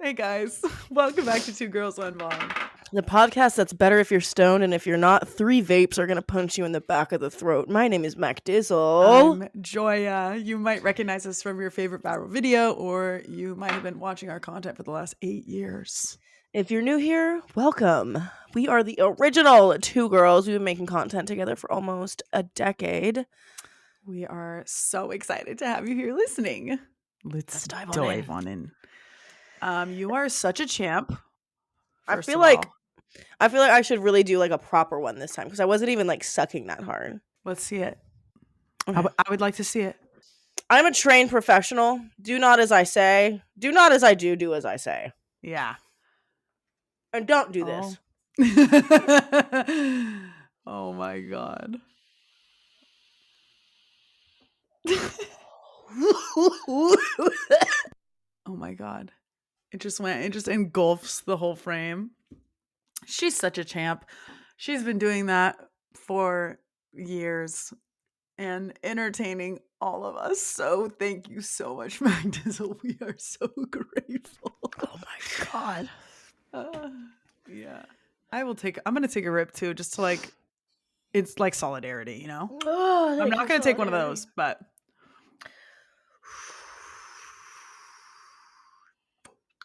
Hey guys, welcome back to Two Girls, One Bong. The podcast that's better if you're stoned, and if you're not, 3 vapes are going to punch you in the back of the throat. My name is MacDizzle. I'm Joya. You might recognize us from your favorite viral video, or you might have been watching our content for the last 8 years. If you're new here, welcome. We are the original 2 girls. We've been making content together for almost a decade. We are so excited to have you here listening. Let's dive on in. You are such a champ. I feel like I should really do like a proper one this time because I wasn't even like sucking that hard. Let's see it. Okay. I would like to see it. I'm a trained professional. Do not as I say. Do not as I do. Do as I say. Yeah. And don't do this. Oh my god. Oh my god. It just engulfs the whole frame. She's such a champ. She's been doing that for years and entertaining all of us. So thank you so much, MacDizzle. We are so grateful. Oh my god. Yeah. I'm gonna take a rip too, just to like, it's like solidarity, you know? Oh, I'm not gonna take one of those, but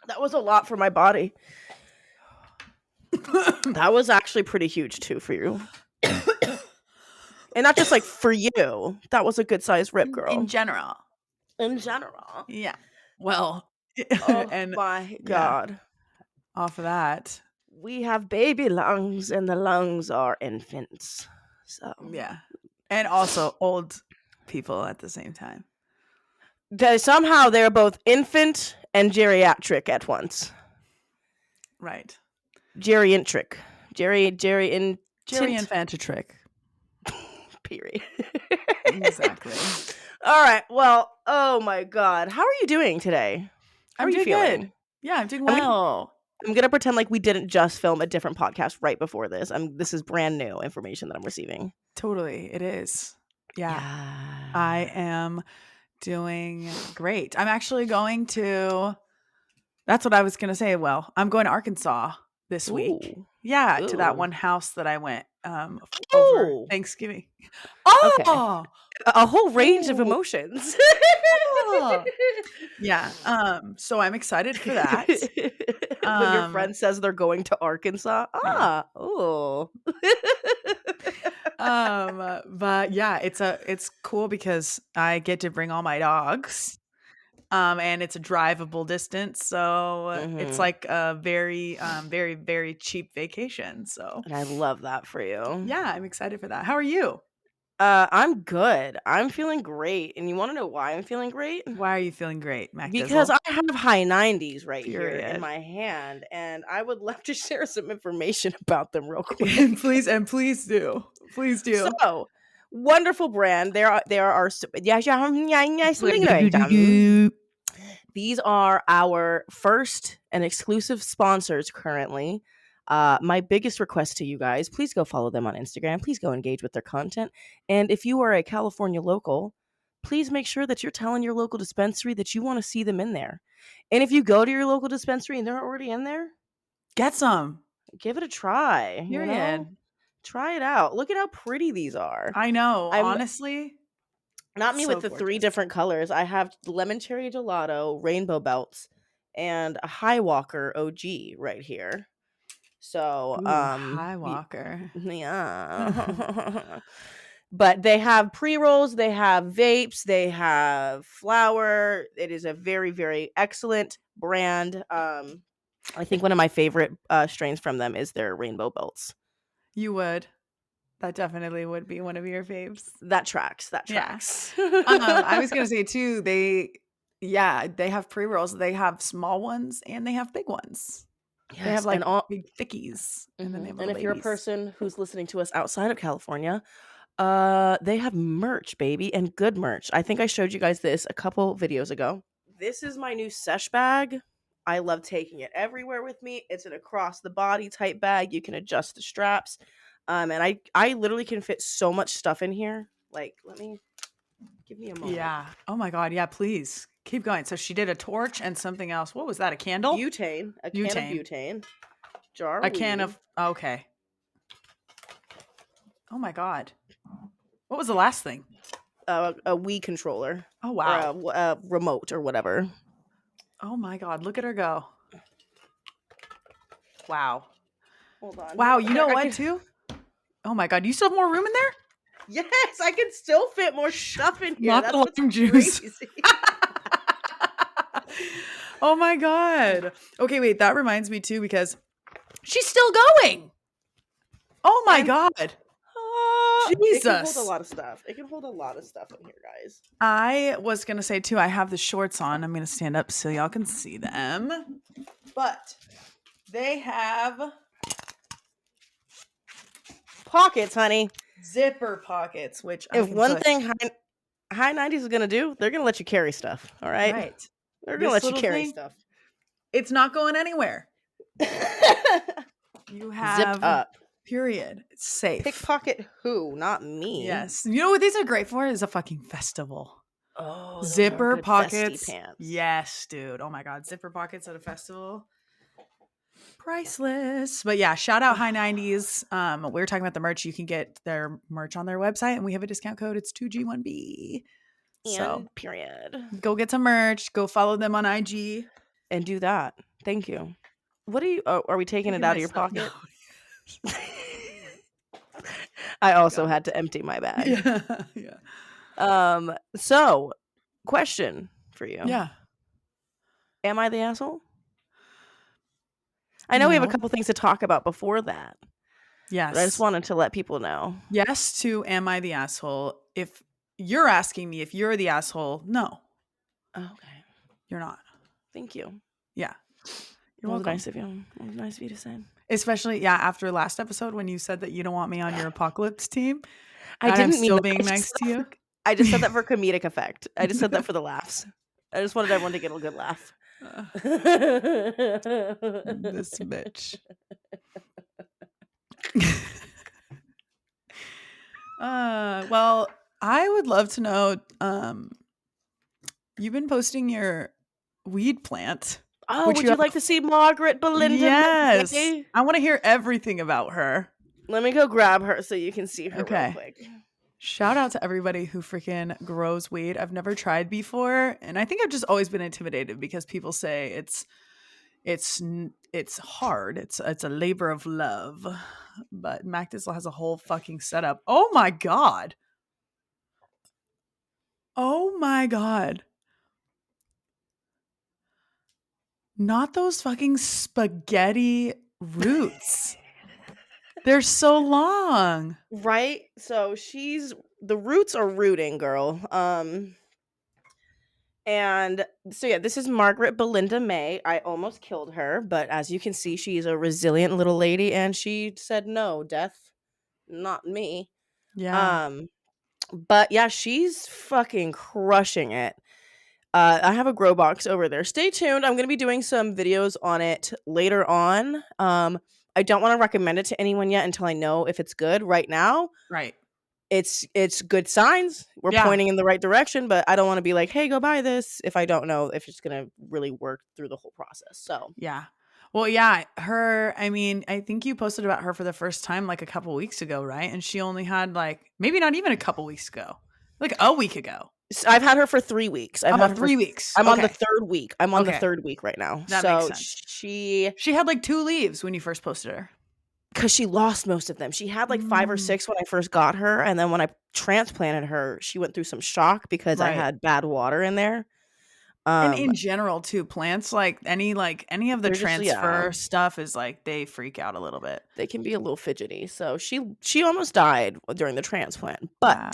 that was a lot for my body. That was actually pretty huge too for you. And not just like for you. That was a good sized rip, girl. in general. Yeah. Well, Oh and my god. Off of that, we have baby lungs and the lungs are infants. So yeah. And also old people at the same time. Somehow they're both infant and geriatric at once. Right. Geriatric. Geriinfantatric. Period. Exactly. All right. Well, oh my god. How are you doing today? How are you feeling? Good. Yeah, I'm doing well. I'm going to pretend like we didn't just film a different podcast right before this. This is brand new information that I'm receiving. Totally. It is. Yeah. I am doing great. I'm actually going to, that's what I was going to say. Well, I'm going to Arkansas this week. Yeah. Ooh. To that one house that I went over Thanksgiving. Oh, okay. A whole range of emotions. Yeah. So I'm excited for that. When your friend says they're going to Arkansas. But yeah, it's cool because I get to bring all my dogs. And it's a drivable distance, so it's like a very, very, very cheap vacation. So, and I love that for you. Yeah, I'm excited for that. How are you? I'm good. I'm feeling great. And you want to know why I'm feeling great? Why are you feeling great, MacDizzle? Because I have high 90s right here in my hand, and I would love to share some information about them real quick. please do. So, wonderful brand. There are these are our first and exclusive sponsors currently. My biggest request to you guys, please go follow them on Instagram. Please go engage with their content. And if you are a California local, please make sure that you're telling your local dispensary that you want to see them in there. And if you go to your local dispensary and they're already in there, get some. Give it a try. Try it out. Look at how pretty these are. I know. Honestly. Not me so with the gorgeous. 3 different colors. I have lemon cherry gelato, rainbow belts, and a High Walker OG right here. So, High Walker. Yeah. But they have pre-rolls, they have vapes, they have flower. It is a very, very excellent brand. I think one of my favorite strains from them is their rainbow belts. You would. That definitely would be one of your faves. That tracks. Yeah. I was going to say too, they have pre-rolls. They have small ones and they have big ones. Yes, they have like big thickies. Mm-hmm. And if you're a person who's listening to us outside of California, they have merch, baby, and good merch. I think I showed you guys this a couple videos ago. This is my new sesh bag. I love taking it everywhere with me. It's an across the body type bag. You can adjust the straps. And I literally can fit so much stuff in here. Like, give me a moment. Yeah. Oh my God. Yeah, please. Keep going. So she did a torch and something else. What was that? A candle? Butane, a can of butane, jar A of can weed. of. Okay. Oh my God. What was the last thing? A Wii controller. Oh Or wow. a remote or whatever. Oh my God. Look at her go. Wow. Hold on. Wow. You know I what can- too? Oh my God. You still have more room in there? Yes, I can still fit more stuff in here. Not That's the what's lime juice. crazy. Oh my God. Okay, wait. That reminds me too because she's still going. Oh my And God. it can hold a Jesus. lot of stuff. It can hold a lot of stuff in here, guys. I was going to say too, I have the shorts on. I'm going to stand up so y'all can see them. But they have Pockets, honey. zipper pockets, which I If can one put. thing high 90s is gonna do, they're gonna let you carry stuff. All right, Right. they're gonna This let you little carry thing, stuff. it's not going anywhere. You have Zipped up. period. It's safe. Pickpocket who? Not me. Yes. You know what these are great for is a fucking festival. Oh, those are Zipper good festy pockets. pants. Yes, dude. Oh my God. Zipper pockets at a festival. Priceless. But yeah, shout out High 90s. We were talking about the merch. You can get their merch on their website and we have a discount code. It's 2G1B. So And period. go get some merch. Go follow them on IG. And do that. Thank you. What do you? Oh, are we taking it out of your pocket? I also had to empty my bag. Yeah. Yeah. So, question for you. Yeah. Am I the asshole? I know we have a No. couple things to talk about before that. Yes. But I just wanted to let people know. Yes to am I the asshole? If you're asking me if you're the asshole, no. Okay. You're not. Thank you. Yeah. You're That was welcome. nice of you. That was nice of you to say. Especially, yeah, after last episode when you said that you don't want me on your apocalypse team. I and didn't I'm mean still that. being nice to you. I just said that for comedic effect. I just said that for the laughs. I just wanted everyone to get a good laugh. This bitch. Well, I would love to know. You've been posting your weed plant. Oh, Which would you you have- like to see Margaret Belinda? Yes. May? I want to hear everything about her. Let me go grab her so you can see her Okay. real quick. Shout out to everybody who freaking grows weed. I've never tried before, and I think I've just always been intimidated because people say it's hard. It's a labor of love. But MacDizzle has a whole fucking setup. Oh my God. Oh my God. Not those fucking spaghetti roots. They're so long. Right? So the roots are rooting, girl. And so yeah, this is Margaret Belinda May. I almost killed her, but as you can see, she's a resilient little lady and she said no, death, not me. Yeah. But yeah, she's fucking crushing it. I have a grow box over there. Stay tuned. I'm going to be doing some videos on it later on. I don't want to recommend it to anyone yet until I know if it's good. Right now, Right. it's good signs. We're Yeah. pointing in the right direction, but I don't want to be like, hey, go buy this if I don't know if it's going to really work through the whole process. So Yeah. Well, yeah, I mean, I think you posted about her for the first time like a couple weeks ago, right? And she only had like maybe not even a couple weeks ago. Like a week ago. I've had her for 3 weeks. I've had her 3 weeks. I'm on the Okay. third week. I'm on the Okay. third week right now. That so makes sense. she had like 2 leaves when you first posted her. because she lost most of them. She had like 5 or 6 when I first got her, and then when I transplanted her, she went through some shock because I Right. had bad water in there. And in general too, plants like any of the They're just- transfer yeah. stuff is like they freak out a little bit. They can be a little fidgety. So she almost died during the transplant, but Wow.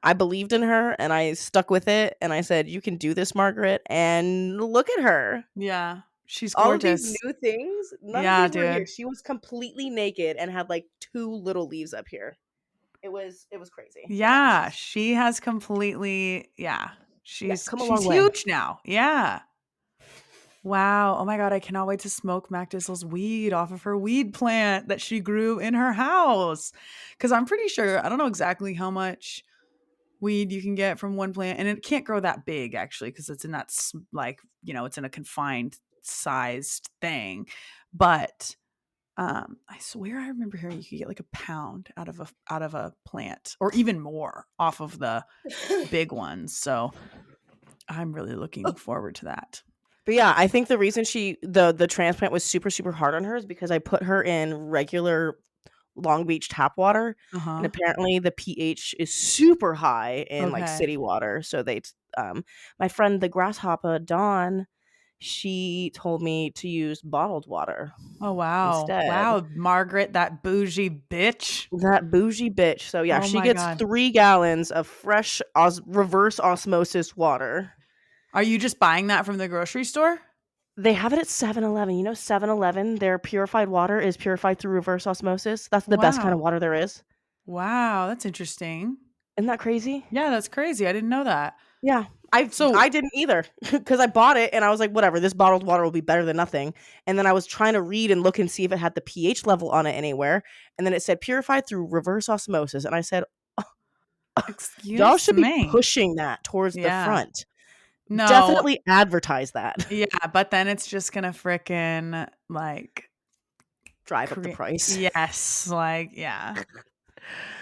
I believed in her and I stuck with it, and I said, "You can do this, Margaret." And look at her. Yeah. She's All of gorgeous. these new things, none Yeah, of these were here. dude. She was completely naked and had like 2 little leaves up here. It was crazy. Yeah, she has completely She's come a long way. huge now. Yeah. Wow. Oh my God, I cannot wait to smoke MacDizzle's weed off of her weed plant that she grew in her house. Cuz I'm pretty sure, I don't know exactly how much weed you can get from one plant, and it can't grow that big actually because it's in that like it's in a confined sized thing, but I swear I remember hearing you could get like a pound out of a plant or even more off of the big ones. So I'm really looking forward to that. But yeah, I think the reason the transplant was super super hard on her is because I put her in regular Long Beach tap water, and Uh-huh. apparently the pH is super high in like Okay. city water. So my friend the grasshopper Dawn, she told me to use bottled water Oh wow. instead. Wow, Margaret, that bougie bitch. That bougie bitch. So yeah, Oh she my gets god. 3 gallons of fresh reverse osmosis water. Are you just buying that from the grocery store? They have it at 7-Eleven. You know 7-Eleven, their purified water is purified through reverse osmosis. That's the best kind of Wow. water there is. Wow, that's interesting. Isn't that crazy? Yeah, that's crazy. I didn't know that. Yeah. I So, didn't either because I bought it and I was like, whatever, this bottled water will be better than nothing. And then I was trying to read and look and see if it had the pH level on it anywhere. And then it said purified through reverse osmosis. And I said, y'all excuse should be me. pushing that towards the Yeah. front. No. Definitely advertise that. Yeah, but then it's just gonna frickin' like Drive up the price. yes, like yeah.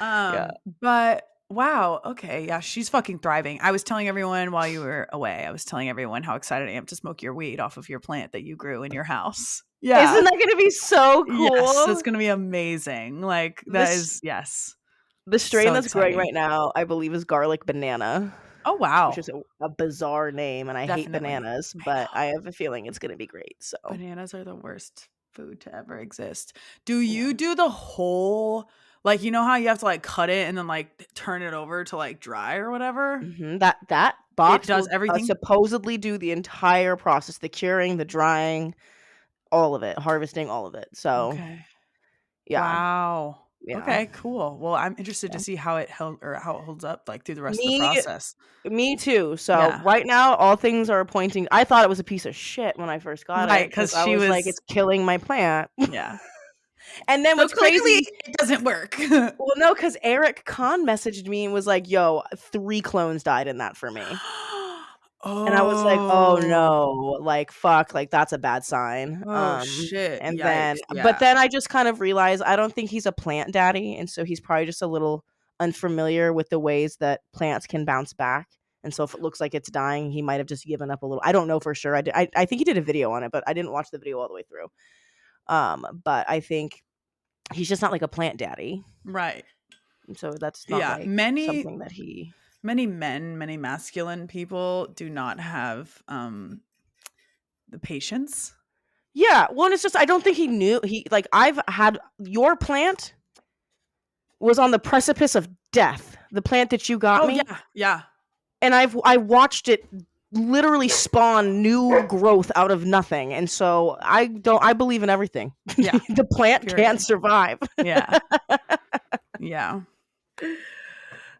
Yeah. But wow, okay, yeah, she's fucking thriving. I was telling everyone while you were away, I was telling everyone how excited I am to smoke your weed off of your plant that you grew in your house. Isn't Yeah. that going to be so Yes, cool? that's gonna be amazing. Like that This is yes. the strain So that's growing exciting. right now, I believe, is garlic banana, Oh which wow. is a bizarre name, and I hate Definitely. bananas, I but I know. have a feeling it's going to be great. So Bananas are the worst food to ever exist. Do yeah. you do the whole like you know how you have to like cut it and then like turn it over to like dry or whatever? That It box does will everything? supposedly do the entire process, the curing, the drying, all of it, harvesting, all of it. So Okay. yeah, Wow. yeah, Okay, cool. Well, I'm interested to yeah. see how it held or how it holds up like through the rest of the Me process. Me too. So Yeah. right now, all things are pointing. I thought it was a piece of shit when I first got Right, it because because I she was like, was it's killing my plant. yeah. And then So what's clearly crazy? it doesn't work. Well, no, because Eric Kahn messaged me and was like, "Yo, 3 clones died in that for me." And I was like, "Oh Oh. no, like fuck, like that's a bad sign." Oh shit. And then, Yikes. but Yeah. then I just kind of realized I don't think he's a plant daddy, and so he's probably just a little unfamiliar with the ways that plants can bounce back. And so if it looks like it's dying, he might have just given up a little. I don't know for sure. I think he did a video on it, but I didn't watch the video all the way through. But I think he's just not like a plant daddy. Right. And so that's not Yeah. like Many something that he. many men, many masculine people do not have the patience. Yeah, well, and it's just I don't think he knew he like I've had your plant was on the precipice of death. The plant that you got Oh me, yeah. Yeah. and I watched it literally spawn new growth out of nothing. And so I believe in everything. Yeah. The plant can Period. survive. Yeah. Yeah.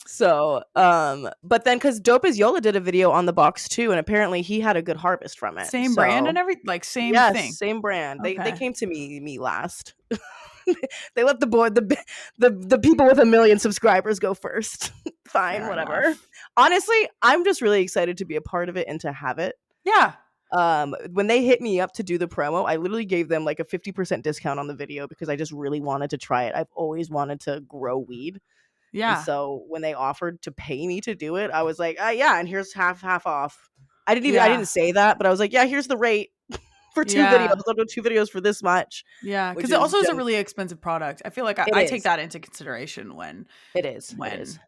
So, but then because Dope as Yola did a video on the box too, and apparently he had a good harvest from it. Same brand and So every like same yes, thing. same brand. They Okay. came to me last. They let the people with 1 million subscribers go first. Fine, Fair whatever. enough. Honestly, I'm just really excited to be a part of it and to have it. Yeah. When they hit me up to do the promo, I literally gave them like a 50% discount on the video because I just really wanted to try it. I've always wanted to grow weed. And Yeah. so when they offered to pay me to do it, I was like, yeah, and here's half off. I Yeah. didn't say that, but I was like, yeah, here's the rate for 2 videos. Yeah. I'll do 2 videos for this much, Yeah. which Because it is also is a just, really expensive product. I feel like it I take is. that into consideration when It is.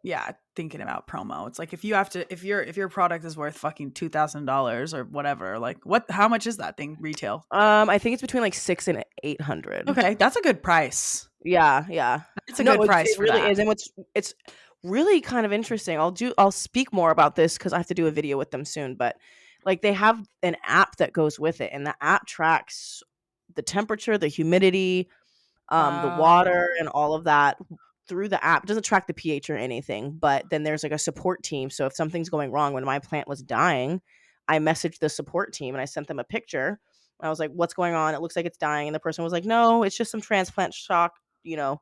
yeah, thinking about promo. It's like if you have to if your product is worth fucking $2,000 or whatever, like how much is that thing retail? I think it's between like 6 and 800. Okay, that's a good price. Yeah. It's a No, good price it for really that. is, and it's really kind of interesting. I'll speak more about this because I have to do a video with them soon. But like they have an app that goes with it, and the app tracks the temperature, the humidity, the Wow. water, and all of that through the app. It doesn't track the pH or anything, but then there's like a support team. So if something's going wrong, when my plant was dying, I messaged the support team and I sent them a picture. I was like, "What's going on? It looks like it's dying." And the person was like, "No, it's just some transplant shock, you know,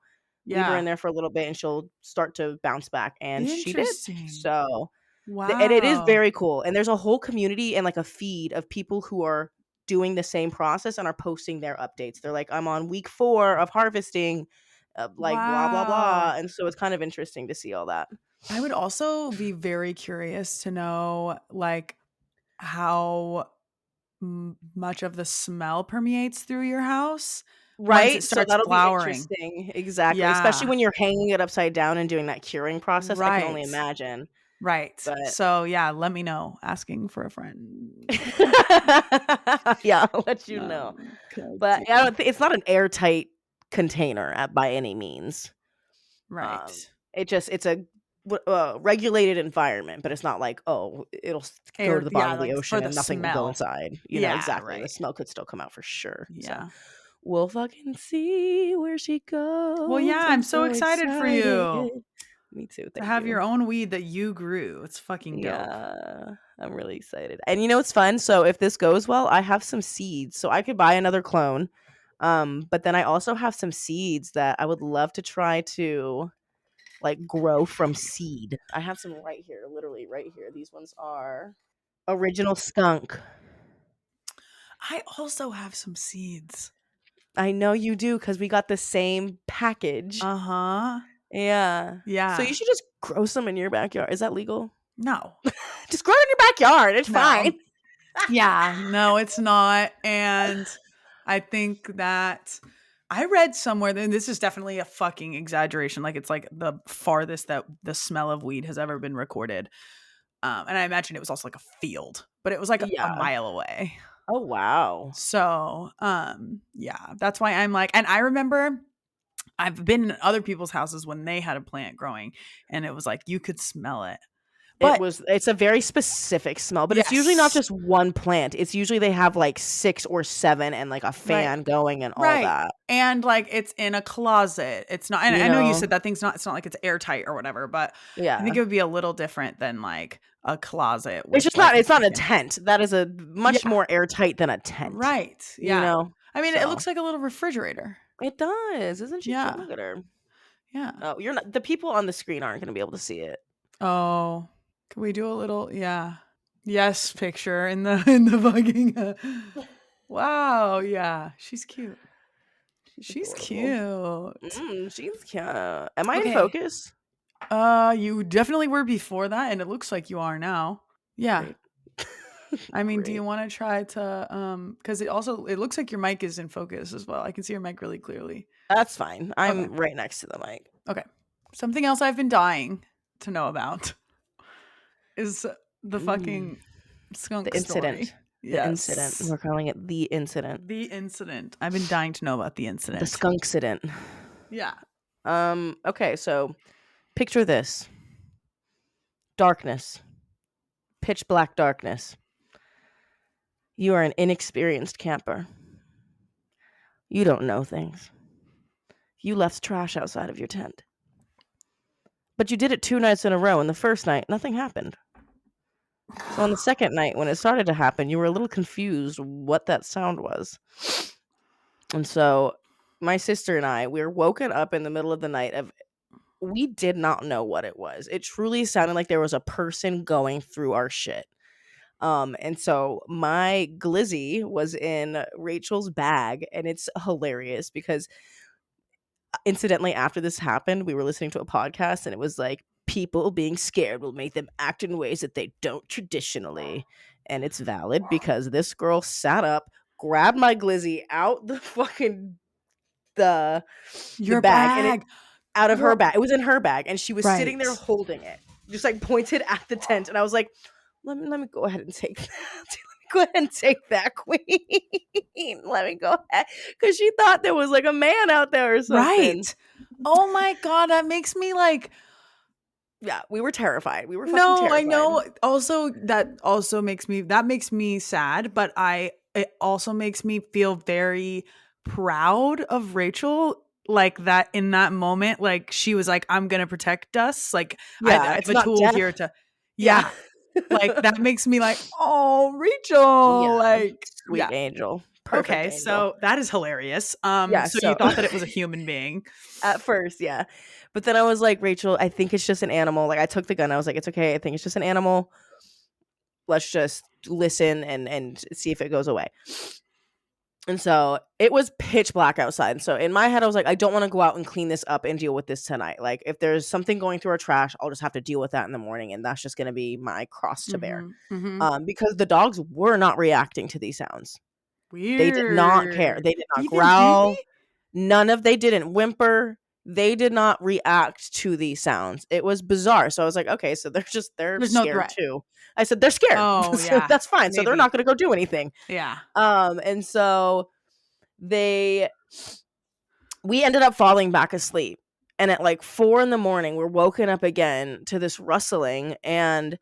leave her in Yeah. there for a little bit, and she'll start to bounce back. And she did. Interesting. So, and it is Wow. very cool. And there's a whole community and like a feed of people who are doing the same process and are posting their updates. They're like, I'm on week 4 of harvesting, like blah blah blah. Wow. And so it's kind of interesting to see all that. I would also be very curious to know, like, how much of the smell permeates through your house once it Right? So starts that'll be flowering. interesting. Exactly. Especially Yeah. when you're hanging it upside down and doing that curing process. I can only Right. imagine. Right. But So, yeah, let me know. Asking for a friend. yeah, I'll let you know. But I don't think it's not an airtight container by any means. Right. It's a regulated environment, but it's not like, oh, it'll go to the bottom of the like for ocean the and nothing will go smell. inside. Yeah, Exactly. The right. smell could still come out for sure. So Yeah. we'll fucking see where she goes. Well, yeah, I'm so excited for you Me too. to Thank have you. your own weed that you grew. It's fucking dope. Yeah, I'm really excited. And you know what's fun? So if this goes well, I have some seeds. So I could buy another clone. But then I also have some seeds that I would love to try to like grow from seed. I have some right here, literally right here. These ones are original skunk. I also have some seeds. I know you do because we got the same package. Uh-huh. Yeah. So Yeah. you should just grow some in your backyard. Is that legal? No. Just grow it in your backyard. It's No. fine. Yeah, no, it's not. And I think that I read somewhere, and this is definitely a fucking exaggeration. Like, it's like the farthest that the smell of weed has ever been recorded. And I imagine it was also like a field, but it was like a Yeah. mile away. Oh wow. So, yeah, that's why I'm like, and I remember I've been in other people's houses when they had a plant growing, and it was like you could smell it. But It's a very specific smell, but it's usually not yes, just one plant. It's usually they have like 6 or 7 and like a right, fan going and all right, that. and like it's in a closet. It's not. And You I know you know? said that thing's not. It's not like it's airtight or whatever. But I think Yeah. it would be a little different than like a closet It's with just like not a it's not a chicken. tent. That is a much Yeah, more airtight than a tent. right. You Yeah. know? I mean, it So looks like a little refrigerator. it does. Isn't she cute? Yeah. Look at her. Yeah. Oh, you're not the people on the screen aren't gonna be able to see it. Oh, can we do a little? Yeah. Yes, picture in the fucking. Wow. Yeah, she's cute. She's Adorable. cute. She's cute. Am I in Okay. focus? You definitely were before that, and it looks like you are now. Yeah. Great. I mean, do you Great. want to try to because it looks like your mic is in focus as well. I can see your mic really clearly. That's fine. Okay. I'm right next to the mic. Okay. Something else I've been dying to know about is the fucking skunk The incident. story. The incident. We're calling it the incident. The incident. I've been dying to know about the The incident. skunkcident. Yeah. Okay, so picture this. Darkness. Pitch black darkness. You are an inexperienced camper. You don't know things. You left trash outside of your tent. But you did it 2 nights in a row, and the first night, nothing happened. So on the second night, when it started to happen, you were a little confused what that sound was. And so my sister and I, we were woken up in the middle of the night we did not know what it was. It truly sounded like there was a person going through our shit. And so my glizzy was in Rachel's bag, and it's hilarious because incidentally after this happened, we were listening to a podcast, and it was like people being scared will make them act in ways that they don't traditionally. And it's valid because this girl sat up, grabbed my glizzy out the fucking the Your bag, and it bag. out of her Girl. bag. It was in her bag, and she was sitting there Right. holding it, just like pointed at the tent. And I was like, let me go ahead and take that. Go ahead and take that, queen. Let me go ahead. Because she thought there was like a man out there or something. Right. Oh my God. That makes me like. Yeah, we were terrified. We were fucking No, terrified. I know. Also, that makes me sad, but it also makes me feel very proud of Rachel. Like that in that moment, like she was like, I'm gonna protect us. Like Yeah, I have it's a not tool death. here to Yeah. Like, that makes me like, "Oh, Rachel," Yeah, like, sweet yeah. angel, perfect Okay, angel. so that is hilarious. Yeah, So you so thought that it was a human being. at first, yeah. But then I was like, Rachel, I think it's just an animal. Like I took the gun. I was like, it's okay. I think it's just an animal. Let's just listen and see if it goes away. And so it was pitch black outside. And so in my head, I was like, I don't want to go out and clean this up and deal with this tonight. Like if there's something going through our trash, I'll just have to deal with that in the morning. And that's just going to be my cross to bear. Mhm, mhm. Because the dogs were not reacting to these sounds. They did not care. Weird. They did not Even Huey? growl. They didn't whimper. They did not react to these sounds. It was bizarre. So I was like, okay, so they're There's no scared threat. too. I said, they're scared. Oh, So yeah. that's fine. So they're Maybe. not gonna go do anything. Yeah. And so we ended up falling back asleep. And at like 4 a.m, we're woken up again to this rustling, and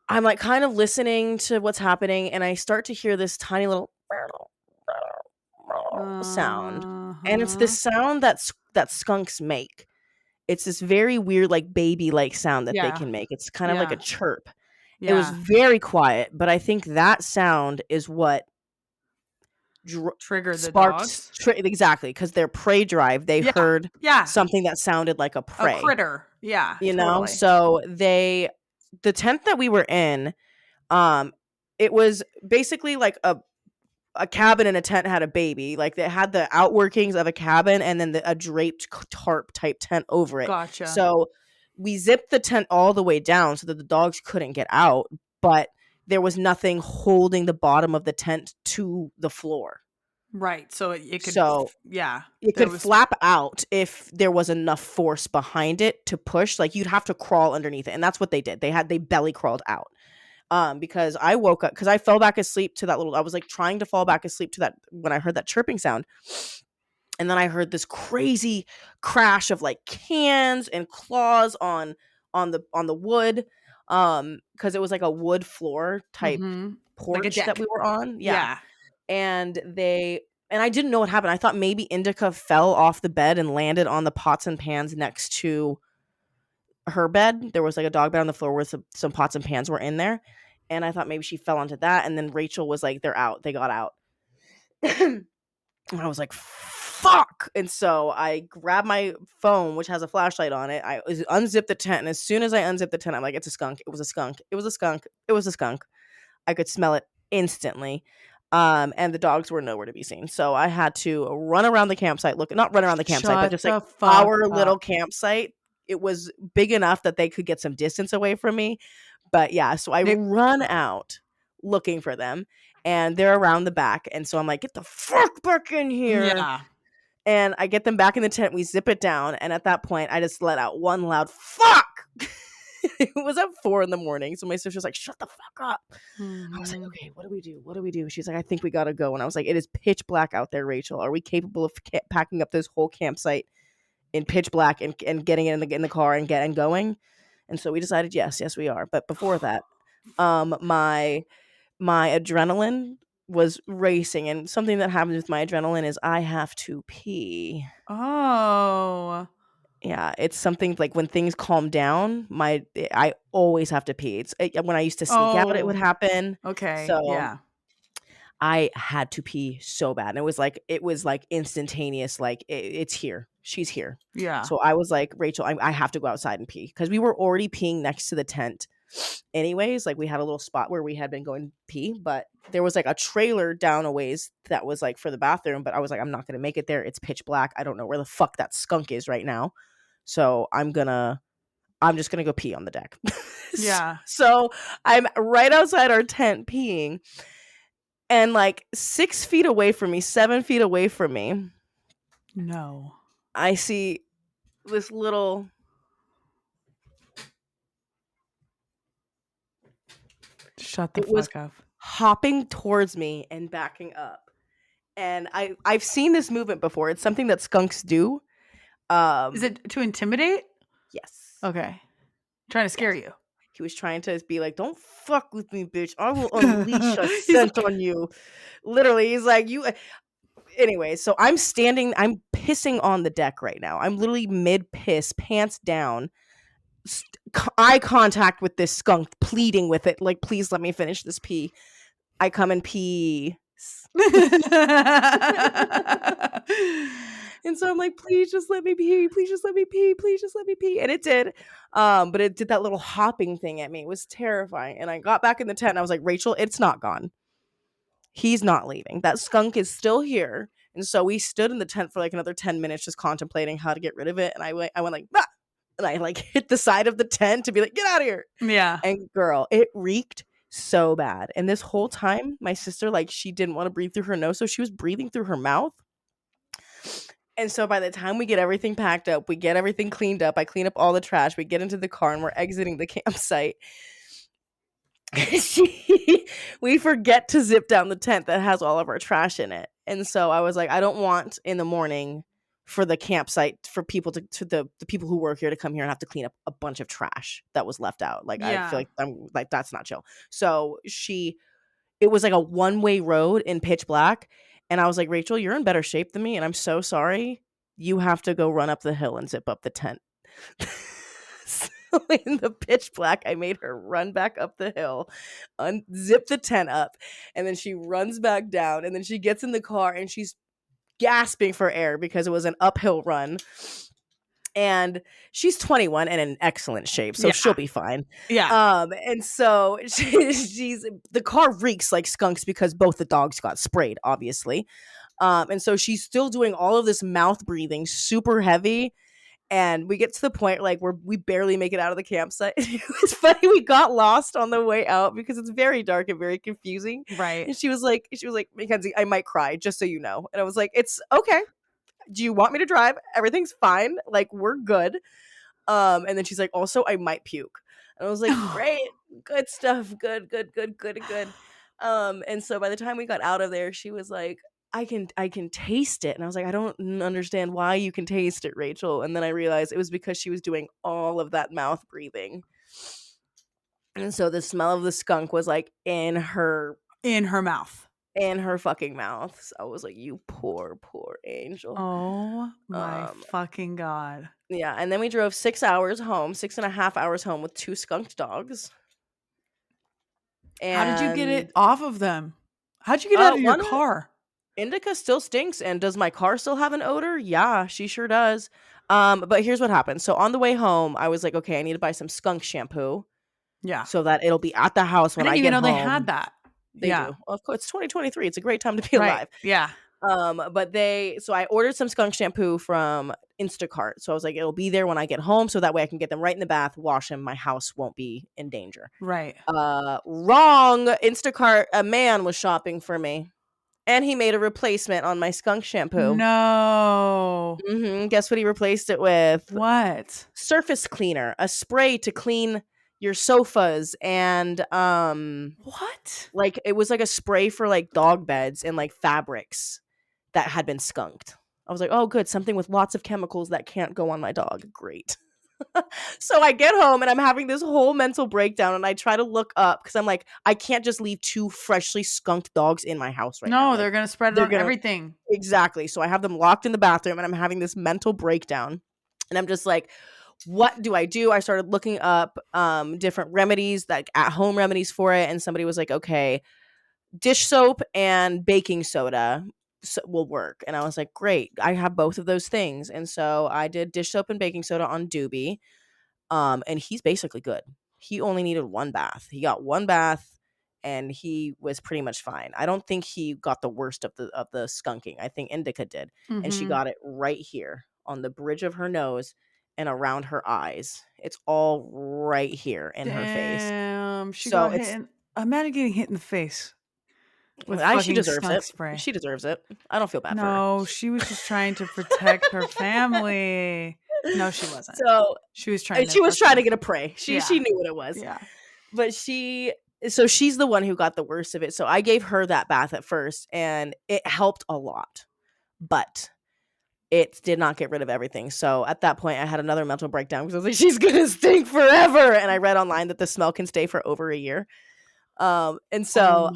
I'm like kind of listening to what's happening, and I start to hear this tiny little sound. And it's Uh-huh. this sound that skunks make. It's this very weird, like baby-like sound that they Yeah. can make. It's kind of like a Yeah. chirp. It was Yeah. very quiet, but I think that sound is what Trigger the sparked dogs? exactly, because their prey drive. They Yeah. heard Yeah. something that sounded like a A prey, critter. Yeah, you know. totally. So the tent that we were in, it was basically like a cabin and a tent had a baby. Like they had the outworkings of a cabin and then a draped tarp type tent over it. Gotcha. So we zipped the tent all the way down so that the dogs couldn't get out, but there was nothing holding the bottom of the tent to the floor. Right. So it could So yeah. it There could was flap out if there was enough force behind it to push. Like you'd have to crawl underneath it. And that's what they did. They belly crawled out. Because I woke up because I fell back asleep to that I was like trying to fall back asleep to that when I heard that chirping sound. And then I heard this crazy crash of like cans and claws on the wood. Because it was like a wood floor type Mhm. Like a porch that deck. we were on. Yeah. Yeah. And I didn't know what happened. I thought maybe Indica fell off the bed and landed on the pots and pans next to her bed. There was like a dog bed on the floor where some pots and pans were in there. And I thought maybe she fell onto that. And then Rachel was like, they're out. They got out. And I was like, fuck. And so I grabbed my phone, which has a flashlight on it. I unzipped the tent. And as soon as I unzipped the tent, I'm like, it's a skunk. It was a skunk. It was a skunk. It was a skunk. I could smell it instantly. And the dogs were nowhere to be seen. So I had to run around the campsite, not run around the campsite, but Shut just like the fuck our little up. campsite. It was big enough that they could get some distance away from me. But yeah, so I They run out looking for them, and they're around the back. And so I'm like, get the fuck back in here. Yeah. And I get them back in the tent. We zip it down. And at that point, I just let out one loud fuck. It was at 4 a.m. So my sister's like, shut the fuck up. I was like, Mhm. okay, what do we do? What do we do? She's like, I think we gotta go. And I was like, it is pitch black out there, Rachel. Are we capable of packing up this whole campsite in pitch black and getting it in the car and going? And so we decided, yes, we are. But before that, my adrenaline was racing, and something that happens with my adrenaline is I have to pee. Oh. Yeah, it's something like when things calm down, I always have to pee. When I used to sneak out, it would Oh. happen. Okay. So Yeah. I had to pee so bad. And it was like instantaneous, like it's here. She's here. Yeah. So I was like, Rachel, I have to go outside and pee, because we were already peeing next to the tent. Anyways, like we had a little spot where we had been going to pee, but there was like a trailer down a ways that was like for the bathroom. But I was like, I'm not gonna make it there. It's pitch black. I don't know where the fuck that skunk is right now. So I'm just gonna go pee on the deck. Yeah. So I'm right outside our tent peeing, and like 6 feet away from me, 7 feet away from me, No. I see this little Shut the it was fuck up. hopping towards me and backing up. And I've seen this movement before. It's something that skunks do. Is it to intimidate? Yes. Okay. Trying to scare you. He was trying to be like, don't fuck with me, bitch. I will unleash a He's scent like, on you. Literally, he's like, you. Anyway, so I'm pissing on the deck right now. I'm literally mid piss, pants down, eye contact with this skunk, pleading with it, like, please let me finish this pee. I come and pee. And so I'm like, please just let me pee. Please just let me pee. Please just let me pee. And it did. But it did that little hopping thing at me. It was terrifying. And I got back in the tent and I was like, Rachel, it's not gone. He's not leaving. That skunk is still here. And so we stood in the tent for like another 10 minutes just contemplating how to get rid of it. And I went like, bah! And I like hit the side of the tent to be like, get out of here. Yeah. And girl, it reeked so bad. And this whole time, my sister, like, she didn't want to breathe through her nose. So she was breathing through her mouth. And so by the time we get everything packed up, we get everything cleaned up, I clean up all the trash, we get into the car and we're exiting the campsite. We forget to zip down the tent that has all of our trash in it. And so I was like, I don't want in the morning for the campsite for people to the people who work here to come here and have to clean up a bunch of trash that was left out. Like, I feel like I'm like, that's not chill. So it was like a one-way road in pitch black. And I was like, Rachel, you're in better shape than me. And I'm so sorry. You have to go run up the hill and zip up the tent. So in the pitch black, I made her run back up the hill, unzip the tent up. And then she runs back down. And then she gets in the car and she's gasping for air because it was an uphill run. And she's 21 and in excellent shape, so she'll be fine. Yeah. And so she's the car reeks like skunks because both the dogs got sprayed, obviously. And so she's still doing all of this mouth breathing, super heavy. And we get to the point like where we barely make it out of the campsite. It was funny. We got lost on the way out because it's very dark and very confusing. Right. And she was like, Mackenzie, I might cry, just so you know. And I was like, it's okay. Do you want me to drive? Everything's fine. Like, we're good. And then she's like, also, I might puke. And I was like, great, good stuff. Good. And so by the time we got out of there, she was like, I can taste it. And I was like, I don't understand why you can taste it, Rachel. And then I realized it was because she was doing all of that mouth breathing. And so the smell of the skunk was like in her mouth. In her fucking mouth. So I was like, you poor angel. Oh my fucking God. Yeah. And then we drove 6 hours home, 6.5 hours home with 2 skunked dogs. And how did you get it off of them? How'd you get out of your car? Indica still stinks. And does my car still have an odor? Yeah, she sure does. But here's what happened. So on the way home, I was like, okay, I need to buy some skunk shampoo. Yeah. So that it'll be at the house when I get home. I didn't even know they had that. They do. Well, of course, it's 2023. It's a great time to be alive. Yeah. So I ordered some skunk shampoo from Instacart. So I was like, it'll be there when I get home. So that way I can get them right in the bath, wash them. My house won't be in danger. Right. Wrong. Instacart, a man was shopping for me. And he made a replacement on my skunk shampoo. No. Guess what he replaced it with? What? Surface cleaner. A spray to clean your sofas and what? Like, it was like a spray for like dog beds and like fabrics that had been skunked. I was like, oh good, something with lots of chemicals that can't go on my dog. Great. So I get home and I'm having this whole mental breakdown and I try to look up because I'm like, I can't just leave 2 freshly skunked dogs in my house right now. No, they're gonna spread it on everything. Exactly. So I have them locked in the bathroom and I'm having this mental breakdown and I'm just like, what do I do? I started looking up different remedies, like at-home remedies for it, and somebody was like, okay, dish soap and baking soda will work. And I was like, great, I have both of those things. And so I did dish soap and baking soda on Doobie, and he's basically good. He only needed 1 bath. He got 1 bath, and he was pretty much fine. I don't think he got the worst of the skunking. I think Indica did, and she got it right here on the bridge of her nose and around her eyes. It's all right here in her face. Damn, she got hit. Imagine getting hit in the face with she deserves skunk it. spray. She deserves it. I don't feel bad for her. No, she was just trying to protect her family. No, she wasn't. So she was trying. She was trying to get a prey. She knew what it was. Yeah, but she's the one who got the worst of it. So I gave her that bath at first, and it helped a lot, but it did not get rid of everything. So at that point, I had another mental breakdown because I was like, she's gonna stink forever. And I read online that the smell can stay for over a year. And so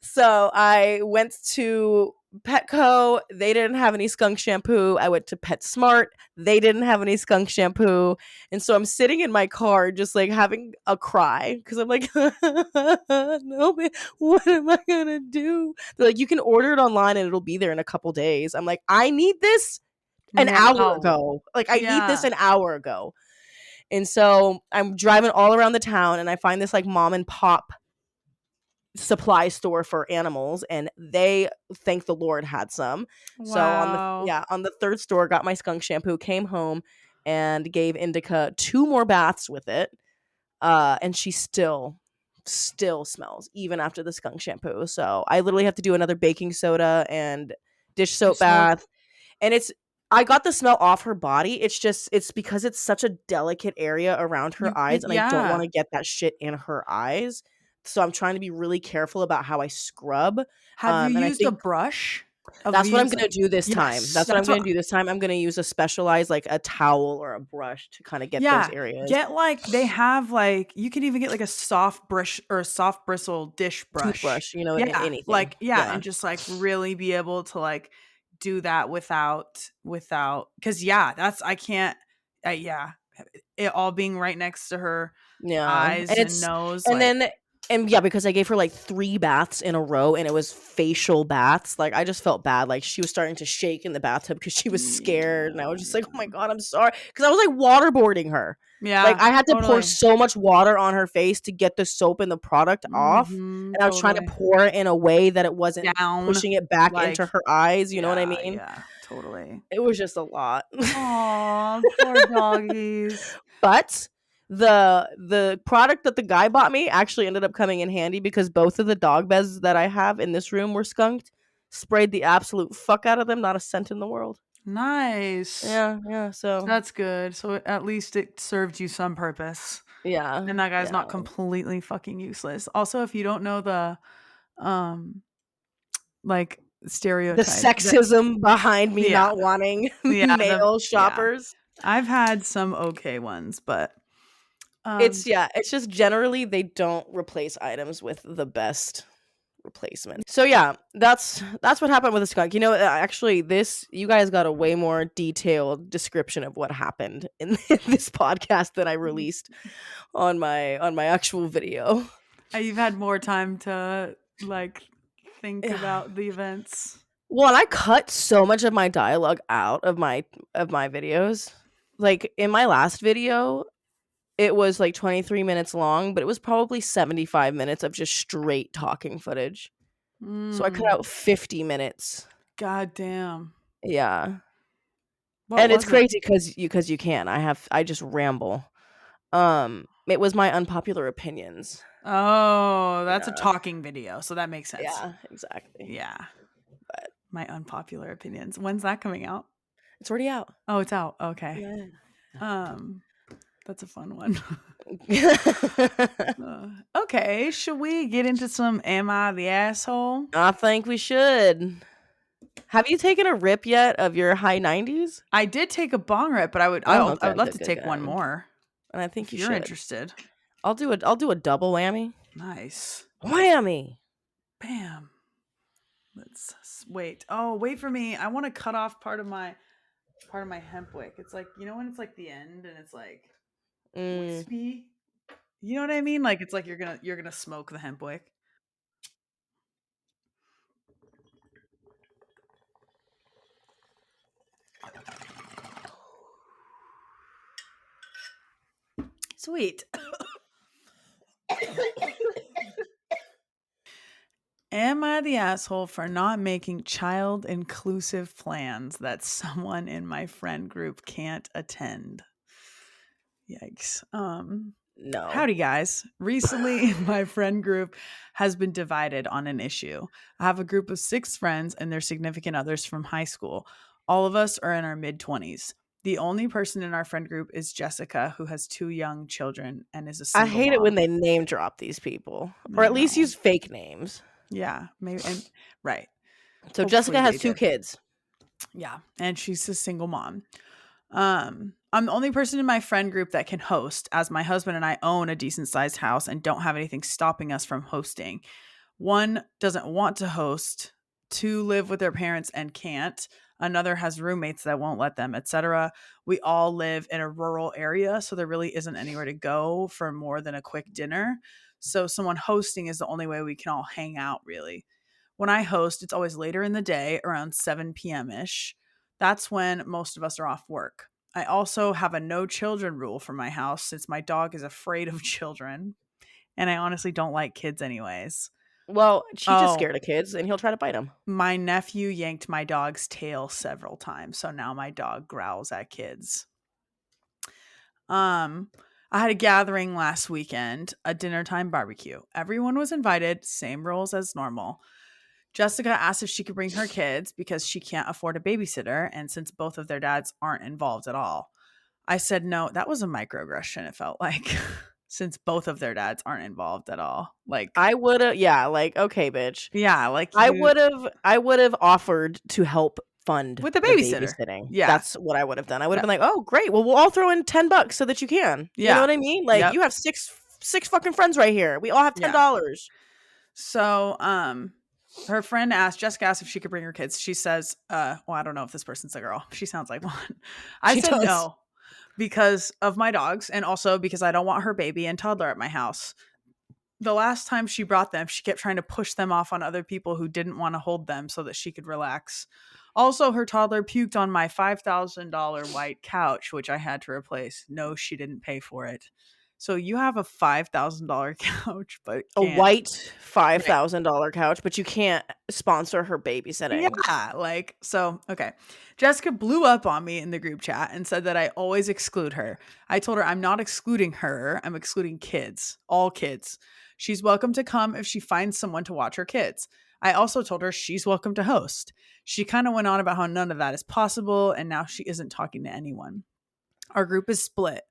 So I went to Petco, they didn't have any skunk shampoo. I went to PetSmart, they didn't have any skunk shampoo. And so I'm sitting in my car just like having a cry because I'm like, no, man, what am I gonna do? They're like, you can order it online and it'll be there in a couple days. I'm like, I need this an hour Now. ago. Like, I need this Yeah. an hour ago. And so I'm driving all around the town and I find this like mom and pop supply store for animals, and they, thank the Lord, had some. So Wow. on the third store, got my skunk shampoo, came home and gave Indica 2 more baths with it. And she still smells even after the skunk shampoo. So I literally have to do another baking soda and dish soap Dish soap. bath. And I got the smell off her body. It's because it's such a delicate area around her eyes, and I don't want Yeah. to get that shit in her eyes. So I'm trying to be really careful about how I scrub. Have you And I used a think brush? Have that's you what I'm used gonna like do this time. yes, That's what I'm that's gonna what do this time. I'm gonna use a specialized, like a towel or a brush to kind of get those yeah. areas. Get like they have like you can even get like a soft brush or a soft bristle dish brush. Toothbrush, you know, Yeah. anything. Like yeah, Yeah. and just like really be able to like do that without cuz yeah, that's I can't yeah, it all being right next to her Yeah. eyes and nose And like then and yeah, because I gave her like 3 baths in a row and it was facial baths. Like I just felt bad. Like she was starting to shake in the bathtub because she was scared. And I was just like, oh my God, I'm sorry. Because I was like waterboarding her. Like yeah, I had to pour totally. so much water on her face to get the soap and the product off. Mhm, And I was trying to totally. pour it in a way that it wasn't Down pushing it back like into her eyes. You know what I yeah, mean? yeah, totally. It was just a lot. Aw, poor doggies. But the product that the guy bought me actually ended up coming in handy because both of the dog beds that I have in this room were skunked. Sprayed the absolute fuck out of them, not a scent in the world. Nice. Yeah, so That's good. So at least it served you some purpose. yeah. And that guy's Yeah. not completely fucking useless. Also, if you don't know the um like The stereotype that sexism behind me yeah, not wanting yeah, the male yeah. shoppers. I've had some okay ones, but It's um yeah, it's just generally they don't replace items with the best replacement. So yeah, that's what happened with the skunk. You know, actually, this you guys got a way more detailed description of what happened in this podcast than I released on my actual video. you've had more time to like think Yeah. about the events. Well, and I cut so much of my dialogue out of my videos. Like in my last video, it was like 23 minutes long, but it was probably 75 minutes of just straight talking footage. So I cut Mm, out 50 minutes. God damn. Yeah. What And it's was it? crazy because you can. I just ramble. It was my unpopular opinions. Oh, that's a Yeah. talking video, so that makes sense. Yeah, exactly. Yeah. But My unpopular opinions. When's that coming out? it's already out. Oh, it's out. Okay. Yeah. Um, that's a fun one. I Okay, should we get into some Am I the Asshole? think we should. Have you taken a rip yet of your high 90s? I did take a bong rip, but Oh, I okay, would love to good, take one more And I think if you you're should. interested. I'll do a double whammy. Nice. Whammy. Bam. Wait. Oh, wait for me. I want to cut off part of my hemp wick. It's like, you know when it's like the end and it's like wispy? You know what I mean? Like it's like you're gonna smoke the hemp wick. Sweet. Am I the asshole for not making child inclusive plans that someone in my friend group can't attend? Yikes. No. Howdy guys. Recently my friend group has been divided on an issue. I have a group of 6 friends and their significant others from high school. All of us are in our mid-20s. The only person in our friend group is Jessica, who has 2 young children and is a I single hate it when mom. they name drop these people, or I at least know. use fake names. Yeah, maybe right. So Hopefully Jessica has they 2 did. kids. Yeah, and she's a single mom. I'm the only person in my friend group that can host, as my husband and I own a decent sized house and don't have anything stopping us from hosting. One doesn't want to host two live with their parents and can't. Another has roommates that won't let them, etc. We all live in a rural area, so there really isn't anywhere to go for more than a quick dinner. So someone hosting is the only way we can all hang out, really. When I host, it's always later in the day, around 7 p.m. ish. That's when most of us are off work. I also have a no children rule for my house since my dog is afraid of children. And I honestly don't like kids, anyways. Well, she's just Oh, scared of kids, and he'll try to bite them. my nephew yanked my dog's tail several times, so now my dog growls at kids. I had a gathering last weekend, a dinner time barbecue. Everyone was invited, same rules as normal. Jessica asked if she could bring her kids because she can't afford a babysitter, and since both of their dads aren't involved at all. I said no. That was a microaggression, it felt like, since both of their dads aren't involved at all. Like, I would have, yeah, like, okay, bitch. yeah, like I you would have offered to help fund with the the babysitter. babysitting. Yeah. That's what I would have done. I would have been like, oh, great. Well, we'll all throw in $10 so that you can. You Yeah. know what I mean? Like, Yep. you have six fucking friends right here. We all have $10. So, her friend Jessica asked if she could bring her kids. She says, well, I don't know if this person's a girl. She sounds like one. I She said does. no because of my dogs and also because I don't want her baby and toddler at my house. The last time she brought them, she kept trying to push them off on other people who didn't want to hold them so that she could relax. Also, her toddler puked on my $5,000 white couch, which I had to replace. No, she didn't pay for it. So you have a $5,000 couch, but A can't. white $5,000 couch, but you can't sponsor her babysitting. Yeah, like, so, okay. Jessica blew up on me in the group chat and said that I always exclude her. I told her I'm not excluding her. I'm excluding kids, all kids. She's welcome to come if she finds someone to watch her kids. I also told her she's welcome to host. She kind of went on about how none of that is possible, and now she isn't talking to anyone. Our group is split.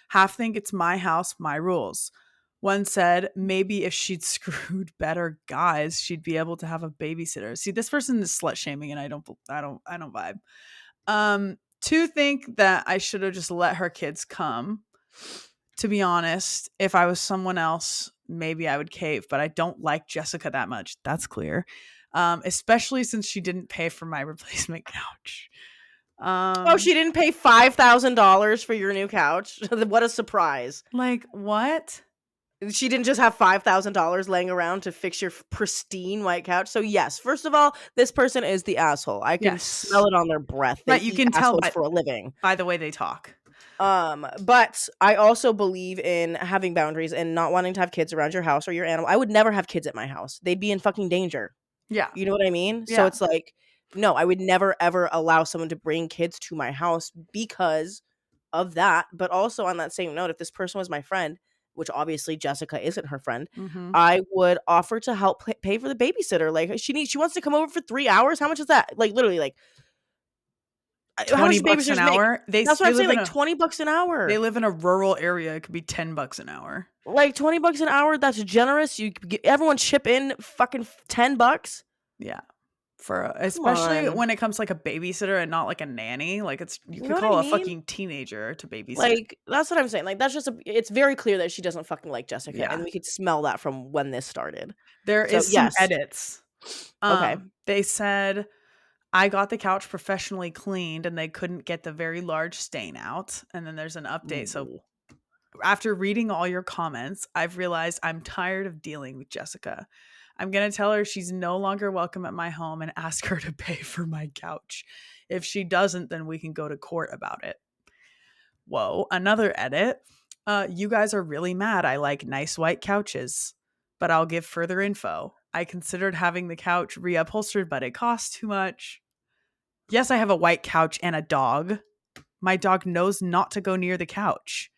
Half think it's my house, my rules. One said maybe if she'd screwed better guys, she'd be able to have a babysitter. See, this person is slut shaming, and I don't vibe. Two think that I should have just let her kids come. To be honest, if I was someone else, maybe I would cave, but I don't like Jessica that much. That's clear. Especially since she didn't pay for my replacement couch. Oh, she didn't pay $5,000 for your new couch? What a surprise. Like, what? She didn't just have $5,000 laying around to fix your pristine white couch. So yes, first of all, this person is the asshole. I can smell it on their breath. But you can tell for a living by the way they talk. But I also believe in having boundaries and not wanting to have kids around your house or your animal. I would never have kids at my house. They'd be in fucking danger. Yeah. You know what I mean? Yeah. So it's like, no, I would never ever allow someone to bring kids to my house because of that. But also on that same note, if this person was my friend, which obviously Jessica isn't her friend, I would offer to help pay for the babysitter. Like she wants to come over for 3 hours. How much is that? Like literally like $20 an hour. That's what I'm saying. Like $20 an hour. They live in a rural area. It could be $10 an hour. Like $20 an hour. That's generous. You everyone chip in fucking $10. Yeah. Especially when it comes to like a babysitter and not like a nanny. Like you could call a fucking teenager to babysit. Like that's what I'm saying. Like that's just it's very clear that she doesn't fucking like Jessica, and we could smell that from when this started. There is some edits. Okay. They said I got the couch professionally cleaned and they couldn't get the very large stain out. And then there's an update. So after reading all your comments, I've realized I'm tired of dealing with Jessica. I'm going to tell her she's no longer welcome at my home and ask her to pay for my couch. If she doesn't, then we can go to court about it. Whoa, another edit. You guys are really mad. I like nice white couches, but I'll give further info. I considered having the couch reupholstered, but it costs too much. Yes, I have a white couch and a dog. My dog knows not to go near the couch.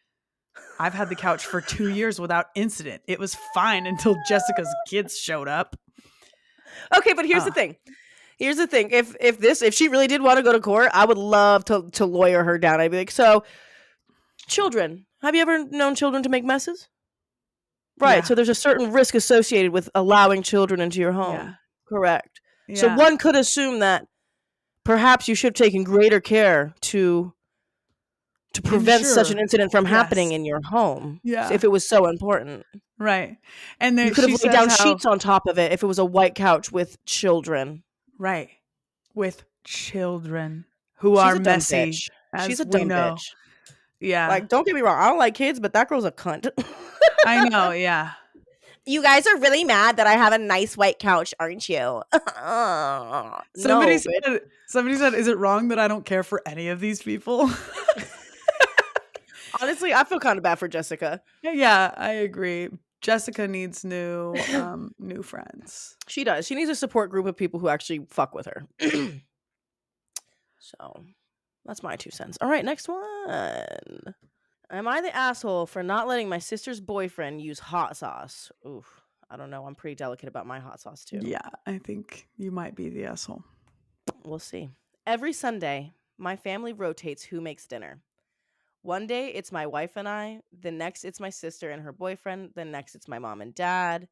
I've had the couch for 2 years without incident. It was fine until Jessica's kids showed up. Okay, but here's the thing. Here's the thing. If she really did want to go to court, I would love to lawyer her down. I'd be like, so children, have you ever known children to make messes? Right. Yeah. So there's a certain risk associated with allowing children into your home. Yeah. Correct. Yeah. So one could assume that perhaps you should have taken greater care to prevent such an incident from happening in your home. Yeah. If it was so important. Right. And then you could have laid down sheets on top of it if it was a white couch with children. Right. With children who She's are a dumb messy, bitch. She's as a we dumb know. bitch. Yeah. Like, don't get me wrong, I don't like kids, but that girl's a cunt. I know, yeah. You guys are really mad that I have a nice white couch, aren't you? Somebody No, bitch. said somebody said, "Is it wrong that I don't care for any of these people?" Honestly, I feel kind of bad for Jessica. Yeah, I agree. Jessica needs new friends. She does. She needs a support group of people who actually fuck with her. So, that's my 2 cents. All right, next one. Am I the asshole for not letting my sister's boyfriend use hot sauce? Oof. I don't know. I'm pretty delicate about my hot sauce too. Yeah, I think you might be the asshole. We'll see. Every Sunday, my family rotates who makes dinner. One day it's my wife and I, the next it's my sister and her boyfriend, the next it's my mom and dad,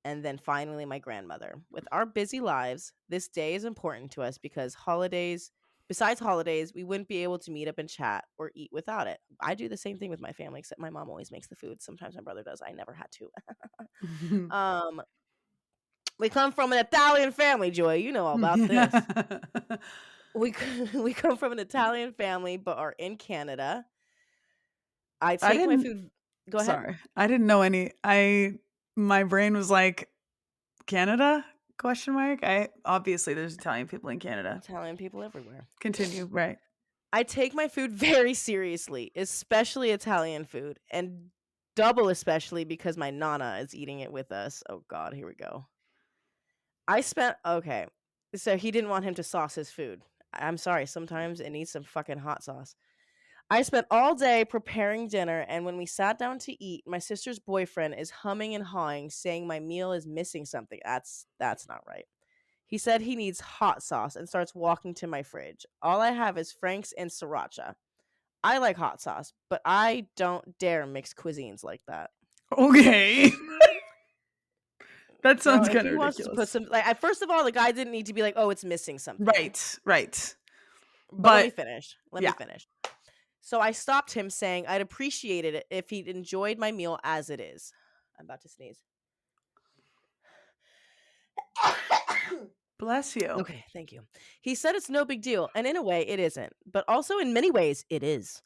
and then finally my grandmother. With our busy lives, this day is important to us because besides holidays, we wouldn't be able to meet up and chat or eat without it. I do the same thing with my family, except my mom always makes the food. Sometimes my brother does. I never had to. We come from an Italian family, Joy. You know all about this. We we come from an Italian family, but are in Canada. I I take my didn't food. Go ahead. Sorry. I didn't know any. My brain was like, Canada? Question mark. I obviously there's Italian people in Canada. Italian people everywhere. Continue, right. I take my food very seriously, especially Italian food, and double especially because my nana is eating it with us. Oh God, here we go. Okay. So he didn't want him to sauce his food. I'm sorry, sometimes it needs some fucking hot sauce. I spent all day preparing dinner, and when we sat down to eat, my sister's boyfriend is humming and hawing, saying my meal is missing something. That's not right. He said he needs hot sauce and starts walking to my fridge. All I have is Frank's and sriracha. I like hot sauce, but I don't dare mix cuisines like that. Okay. That Girl, sounds if kind he of wants to put ridiculous. some, first of all, the guy didn't need to be like, "Oh, it's missing something." Right, right. But let me But finish. Let me yeah. finish. So I stopped him, saying I'd appreciated it if he'd enjoyed my meal as it is. I'm about to sneeze. Bless you. Okay, thank you. He said it's no big deal, and in a way, it isn't. But also, in many ways, it is.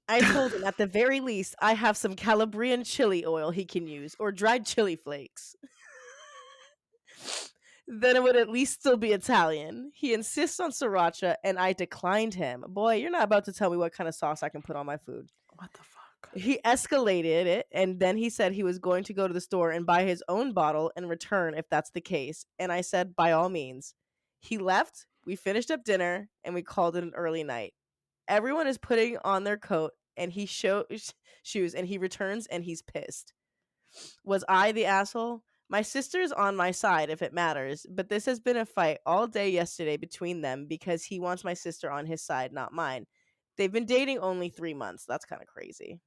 I told him at the very least, I have some Calabrian chili oil he can use, or dried chili flakes. Then it would at least still be Italian. He insists on sriracha, and I declined him. Boy, you're not about to tell me what kind of sauce I can put on my food. What the fuck? He escalated it, and then he said he was going to go to the store and buy his own bottle and return if that's the case. And I said, by all means. He left, we finished up dinner, and we called it an early night. Everyone is putting on their coat, and he shows shoes, and he returns, and he's pissed. Was I the asshole? My sister's on my side if it matters, but this has been a fight all day yesterday between them because he wants my sister on his side, not mine. They've been dating only 3 months. That's kind of crazy.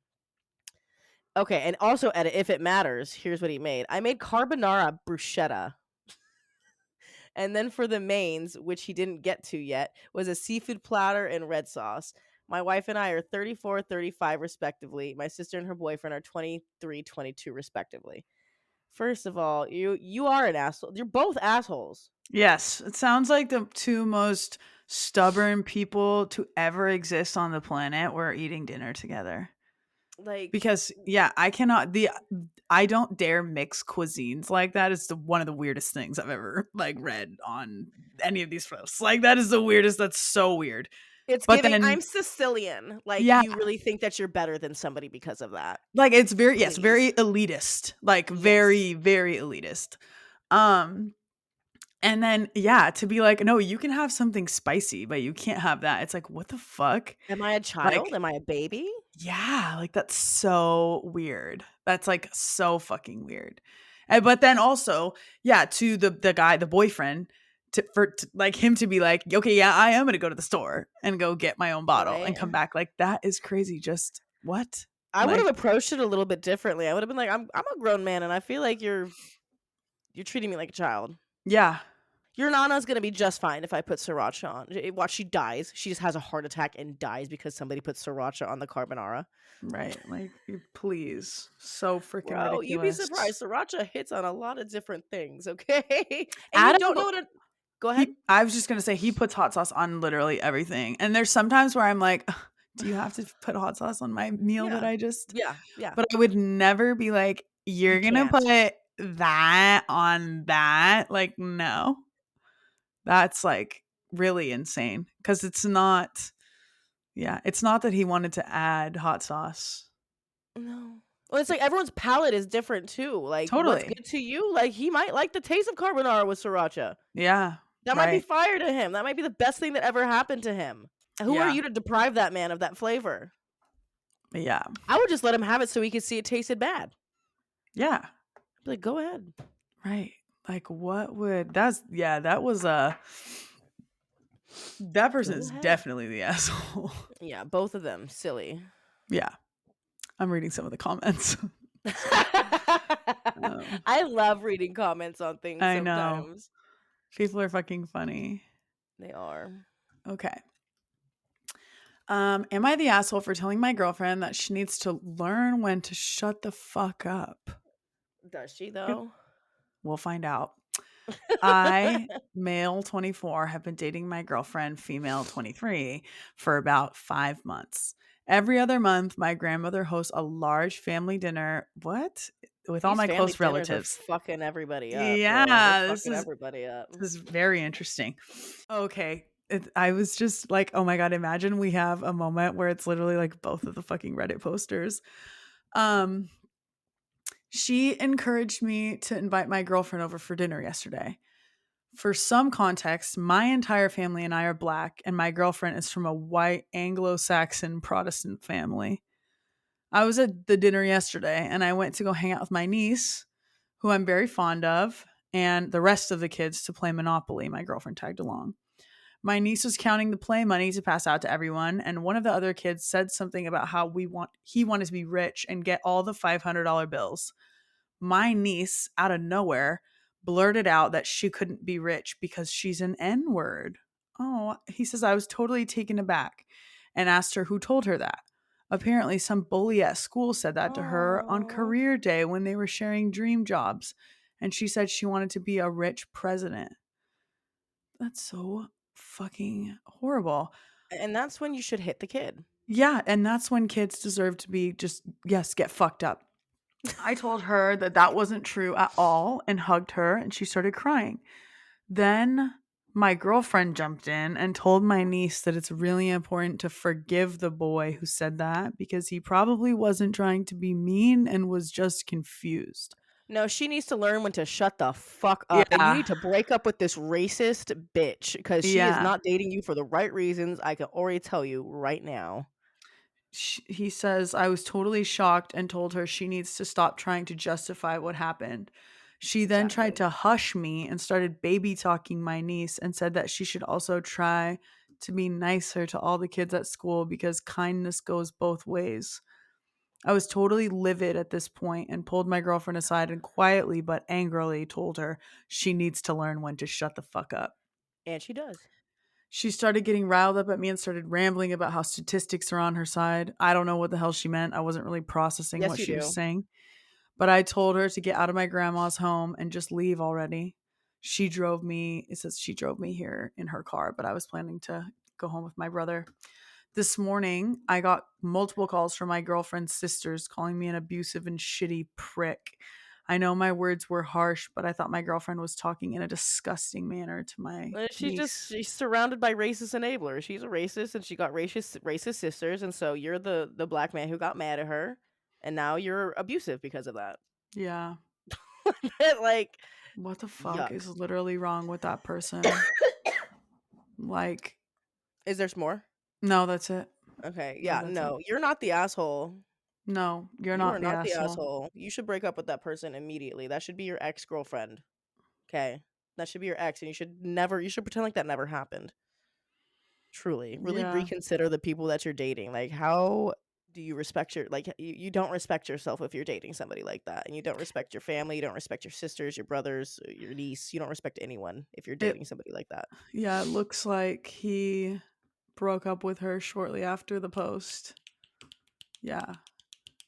Okay, and also edit if it matters. Here's what he made. I made carbonara bruschetta. And then for the mains, which he didn't get to yet, was a seafood platter and red sauce. My wife and I are 34, 35 respectively. My sister and her boyfriend are 23, 22 respectively. First of all, you are an asshole. You're both assholes. Yes, it sounds like the two most stubborn people to ever exist on the planet were eating dinner together. Like, Because yeah, I don't dare mix cuisines like that. It's one of the weirdest things I've ever like read on any of these posts. Like that is the weirdest. That's so weird. it's But giving then I'm Sicilian. Like, yeah, you really think that you're better than somebody because of that. like it's very Please. very elitist. Like Yes. very elitist. Um and then yeah, to be like, no, you can have something spicy, but you can't have that. It's like, what the fuck? Am I a child? Like Am I a baby? yeah, like that's so weird. That's like so fucking weird. And but then also, yeah, to the guy, the boyfriend, like him to be like, okay, yeah, I am gonna go to the store and go get my own bottle and Right? come back. Like that is crazy. Just what? I would have Like approached it a little bit differently. I would have been like, I'm a grown man and I feel like you're treating me like a child. yeah, Your nana's gonna be just fine if I put sriracha on. Watch, she dies. She just has a heart attack and dies because somebody put sriracha on the carbonara. right. Like please, so freaking Bro, you'd be ridiculous. surprised. Sriracha hits on a lot of different things, okay? And you Add don't a know what Go ahead. I was just gonna say he puts hot sauce on literally everything, and there's sometimes where I'm like, "Ugh, do you have to put hot sauce on my meal that Yeah. I just?" Yeah. Yeah. But I would never be like, You "You're gonna can't. put that on that?" Like, no. That's, like, really insane because it's not yeah, it's not that he wanted to add hot sauce. No. Well, it's like everyone's palate is different too. Like, what's Totally. good to you? Like, he might like the taste of carbonara with sriracha. Yeah, That might be right. fire to him. That might be the best thing that ever happened to him. Who are Yeah, you to deprive that man of that flavor? yeah, I would just let him have it so he could see it tasted bad. yeah, Be like, go ahead. right. Like, what would that's yeah, that was, that person Go is ahead. definitely the asshole. Yeah, both of them silly. Yeah, I'm reading some of the comments. So, um, I love reading comments on things I know. sometimes. People are fucking funny. They are. Okay. Am I the asshole for telling my girlfriend that she needs to learn when to shut the fuck up? Does she though? We'll find out. I, male 24, have been dating my girlfriend, female 23, for about 5 months. Every other month, my grandmother hosts a large family dinner. What? With all These my family close dinners are relatives. fucking everybody up, bro. They're Yeah, fucking everybody up. this is very interesting. Okay. I was just like, oh my God, imagine we have a moment where it's literally like both of the fucking Reddit posters. Um, she encouraged me to invite my girlfriend over for dinner yesterday. For some context, my entire family and I are black, and my girlfriend is from a white Anglo Saxon Protestant family. I was at the dinner yesterday and I went to go hang out with my niece, who I'm very fond of, and the rest of the kids to play Monopoly. My girlfriend tagged along. My niece was counting the play money to pass out to everyone, and one of the other kids said something about how he wanted to be rich and get all the $500 bills. My niece, out of nowhere, blurted out that she couldn't be rich because she's an N word. Oh, he says, I was totally taken aback and asked her who told her that. Apparently, some bully at school said that to her on Oh. career day when they were sharing dream jobs. And she said she wanted to be a rich president. That's so fucking horrible. And that's when you should hit the kid. Yeah. And that's when kids deserve to be just, yes, get fucked up. I told her that that wasn't true at all and hugged her, and she started crying. Then my girlfriend jumped in and told my niece that it's really important to forgive the boy who said that because he probably wasn't trying to be mean and was just confused. No, she needs to learn when to shut the fuck up. And you Yeah. need to break up with this racist bitch because she is Yeah. not dating you for the right reasons. I can already tell you right now. He says, I was totally shocked and told her she needs to stop trying to justify what happened. She then tried Exactly. to hush me and started baby talking my niece and said that she should also try to be nicer to all the kids at school because kindness goes both ways. I was totally livid at this point and pulled my girlfriend aside and quietly but angrily told her she needs to learn when to shut the fuck up. And she does. She started getting riled up at me and started rambling about how statistics are on her side. I don't know what the hell she meant. I wasn't really processing Yes, what you she was do. saying, but I told her to get out of my grandma's home and just leave already. She drove me, it says she drove me here in her car, but I was planning to go home with my brother. This morning, I got multiple calls from my girlfriend's sisters calling me an abusive and shitty prick. I know my words were harsh, but I thought my girlfriend was talking in a disgusting manner to my niece. She's surrounded by racist enablers. She's a racist and she got racist sisters, and so you're the black man who got mad at her, and now you're abusive because of that. Yeah. Like, What the fuck yuck. is literally wrong with that person? Like, Is there some more? no, that's it. Okay. No, Yeah, that's it. no. You're not the asshole. No, you're You are not the not the asshole. asshole. You should break up with that person immediately. That should be your ex-girlfriend. Okay? That should be your ex, and you should pretend like that never happened. Truly. Really Yeah. reconsider the people that you're dating. Like, how do you respect you don't respect yourself if you're dating somebody like that, and you don't respect your family, you don't respect your sisters, your brothers, your niece, you don't respect anyone if you're It dating somebody like that. yeah, it looks like he broke up with her shortly after the post. Yeah.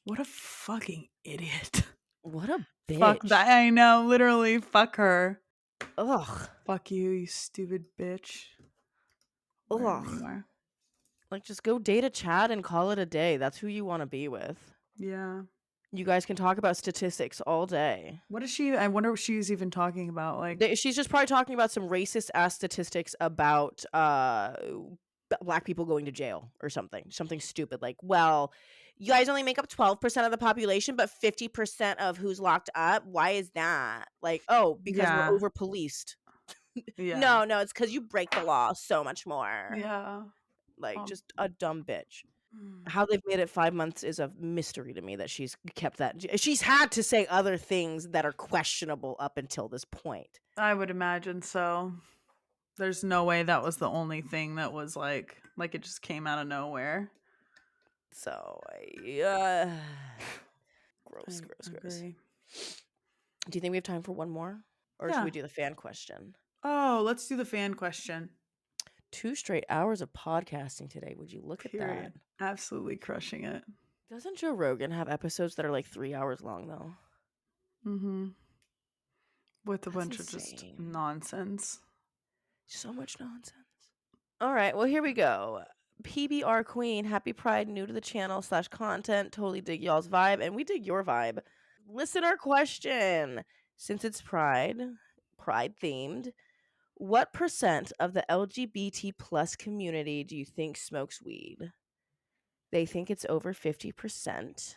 What a fucking idiot. What a Fuck bitch. that. I know, literally fuck her. Ugh. Fuck you, you stupid bitch. Wherever Ugh. you are. Like, just go date a Chad and call it a day. That's who you want to be with. Yeah. You guys can talk about statistics all day. What is she? I wonder what she's even talking about. Like, She's just probably talking about some racist ass statistics about black people going to jail or something stupid, like, well, you guys only make up 12% of the population but 50% of who's locked up. Why is that? Like, oh, because we're yeah. over policed. Yeah. No, it's because you break the law so much more. Yeah. Like, Um, just a dumb bitch. mm. How they've made it 5 months is a mystery to me, that she's kept that. She's had to say other things that are questionable up until this point. I would imagine so. There's no way that was the only thing that was like it just came out of nowhere. So, gross. I agree. Do you think we have time for one more? Or should Yeah. we do the fan question? Oh, let's do the fan question. 2 straight hours of podcasting today. Would you look Period. at that? Absolutely crushing it. Doesn't Joe Rogan have episodes that are like 3 hours long, though? Mm-hmm. With a That's bunch of just insane. nonsense. So much nonsense. All right, well, here we go. PBR Queen, happy Pride, new to the channel / content. Totally dig y'all's vibe, and we dig your vibe. Listener question. Since it's Pride themed, what % of the LGBT plus community do you think smokes weed? They think it's over 50%.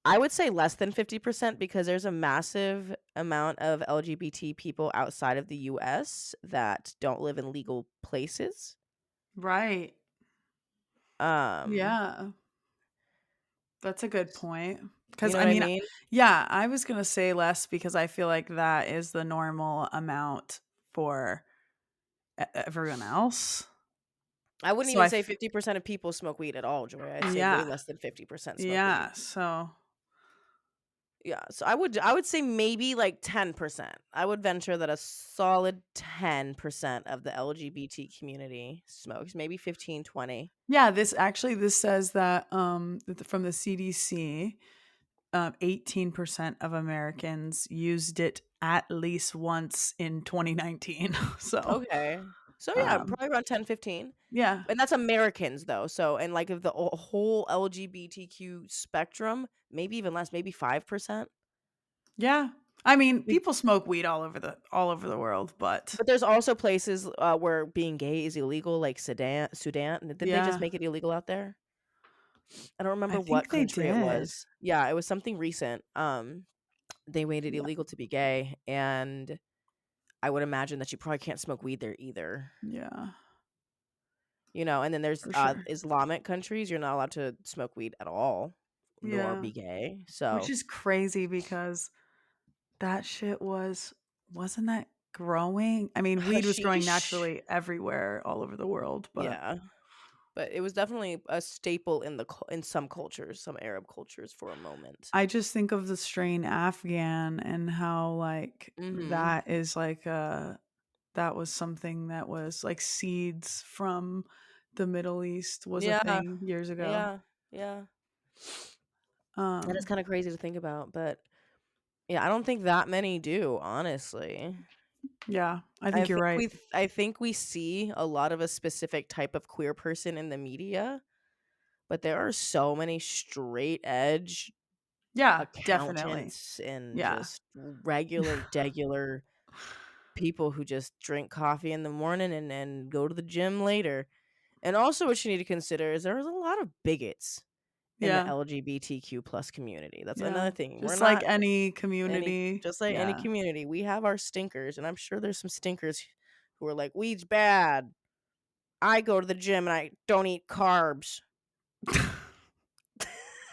I would say less than 50% because there's a massive amount of LGBT people outside of the US that don't live in legal places. Right. Um, Yeah. That's a good point. you Because know I what I mean, mean? yeah, I was gonna say less because I feel like that is the normal amount for everyone else. I wouldn't So even say 50% of people smoke weed at all, Joya. I'd say way yeah, less than 50% smoke weed. yeah. So Yeah, so I would say maybe like 10%. I would venture that a solid 10% of the LGBT community smokes, maybe 15, 20. yeah, this says that from the CDC, 18% of Americans used it at least once in 2019. So Okay. So yeah, um, probably around 10, 15. yeah, And that's Americans though. So, and like of the whole LGBTQ spectrum, maybe even less, maybe 5%. yeah. I mean, people smoke weed all over the world, but But there's also places where being gay is illegal, like Sudan. Didn't they just yeah, make it illegal out there? I don't I remember what think they country it did. was. Yeah, it was something recent. They made it Yeah, illegal to be gay, and I would imagine that you probably can't smoke weed there either. yeah, You know, and then there's for sure. Islamic countries, you're not allowed to smoke weed at all, nor Yeah, be gay. which So is crazy because that shit wasn't that growing? I mean, weed was growing hashish, naturally everywhere all over the world, but yeah, but it was definitely a staple in in some cultures, some Arab cultures for a moment. I just think of the strain Afghan and how like Mm-hmm. that is like that was something that was like seeds from the Middle East was a Yeah, thing years ago. yeah. That is Um kind of crazy to think about, but yeah, I don't think that many do, honestly. yeah, I think you're right. I think we see a lot of a specific type of queer person in the media, but there are so many straight edge Yeah, definitely. accountants and Yeah. just regular degular people who just drink coffee in the morning and go to the gym later. And also what you need to consider is there's a lot of bigots in the Yeah. LGBTQ plus community. That's Yeah. another thing. We're Just like not any any community. just like any Yeah. community. We have our stinkers, and I'm sure there's some stinkers who are like, weed's bad. I go to the gym and I don't eat carbs.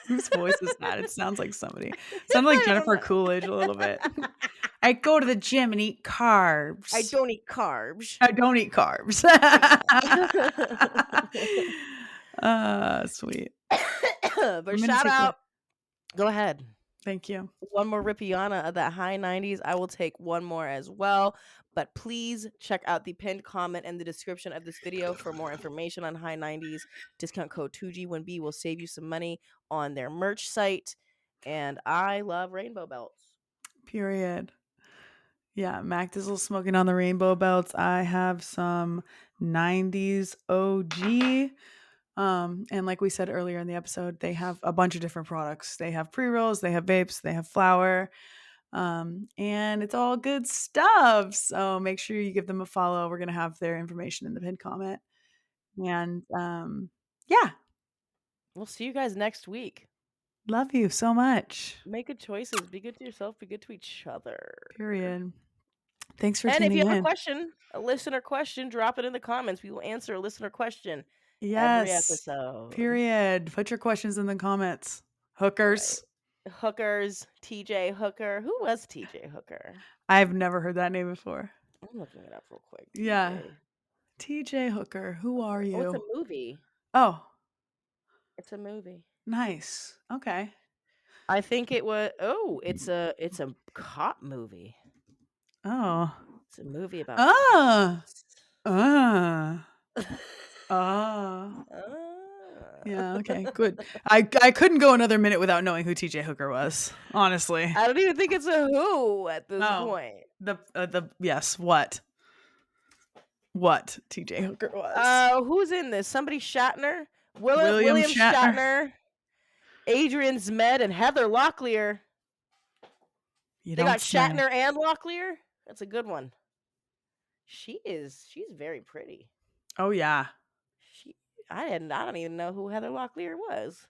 Whose voice is that? It sounds like somebody. It sounded like I don't Jennifer know. Coolidge a little bit. I go to the gym and eat I carbs. don't eat carbs. I don't eat carbs. Yeah. Sweet. But I'm gonna shout take out. Go ahead. thank you. One more Ripiana of that high 90s. I will take one more as well. But please check out the pinned comment in the description of this video for more information on high 90s. Discount code 2G1B will save you some money on their merch site. And I love rainbow belts. Period. Yeah, MacDizzle smoking on the rainbow belts. I have some 90s OG. And like we said earlier in the episode, they have a bunch of different products. They have pre-rolls, they have vapes, they have flour, and it's all good stuff. So make sure you give them a follow. We're gonna have their information in the pinned comment. And yeah, We'll see you guys next week. love you so much. Make good choices. Be good to yourself. Be good to each other. Period. Thanks for And if you tuning have a in. question, a listener question, drop it in the comments. We will answer a listener question every Yes. episode. Period. Put your questions in the comments. Hookers. Right. Hookers, TJ Hooker. Who was TJ Hooker? I've never heard that name before. I'm looking it up real quick. Yeah. TJ. TJ Hooker. Who are Oh, it's a you? movie. Oh, It's a movie. nice. Okay. I think it was. Oh, it's a cop movie. Oh. It's a movie about. Ah. Cops. Ah. Ah. Yeah, okay. Good. I couldn't go another minute without knowing who TJ Hooker was, honestly. I don't even think it's a who at this Oh. point. The yes, what TJ Hooker was. Who's in this? Somebody Shatner? William William Shatner. Shatner, Adrian Zmed, and Heather Locklear. You They don't got say. Shatner and Locklear. That's a good one. She's very pretty. Oh yeah. I don't even know who Heather Locklear was.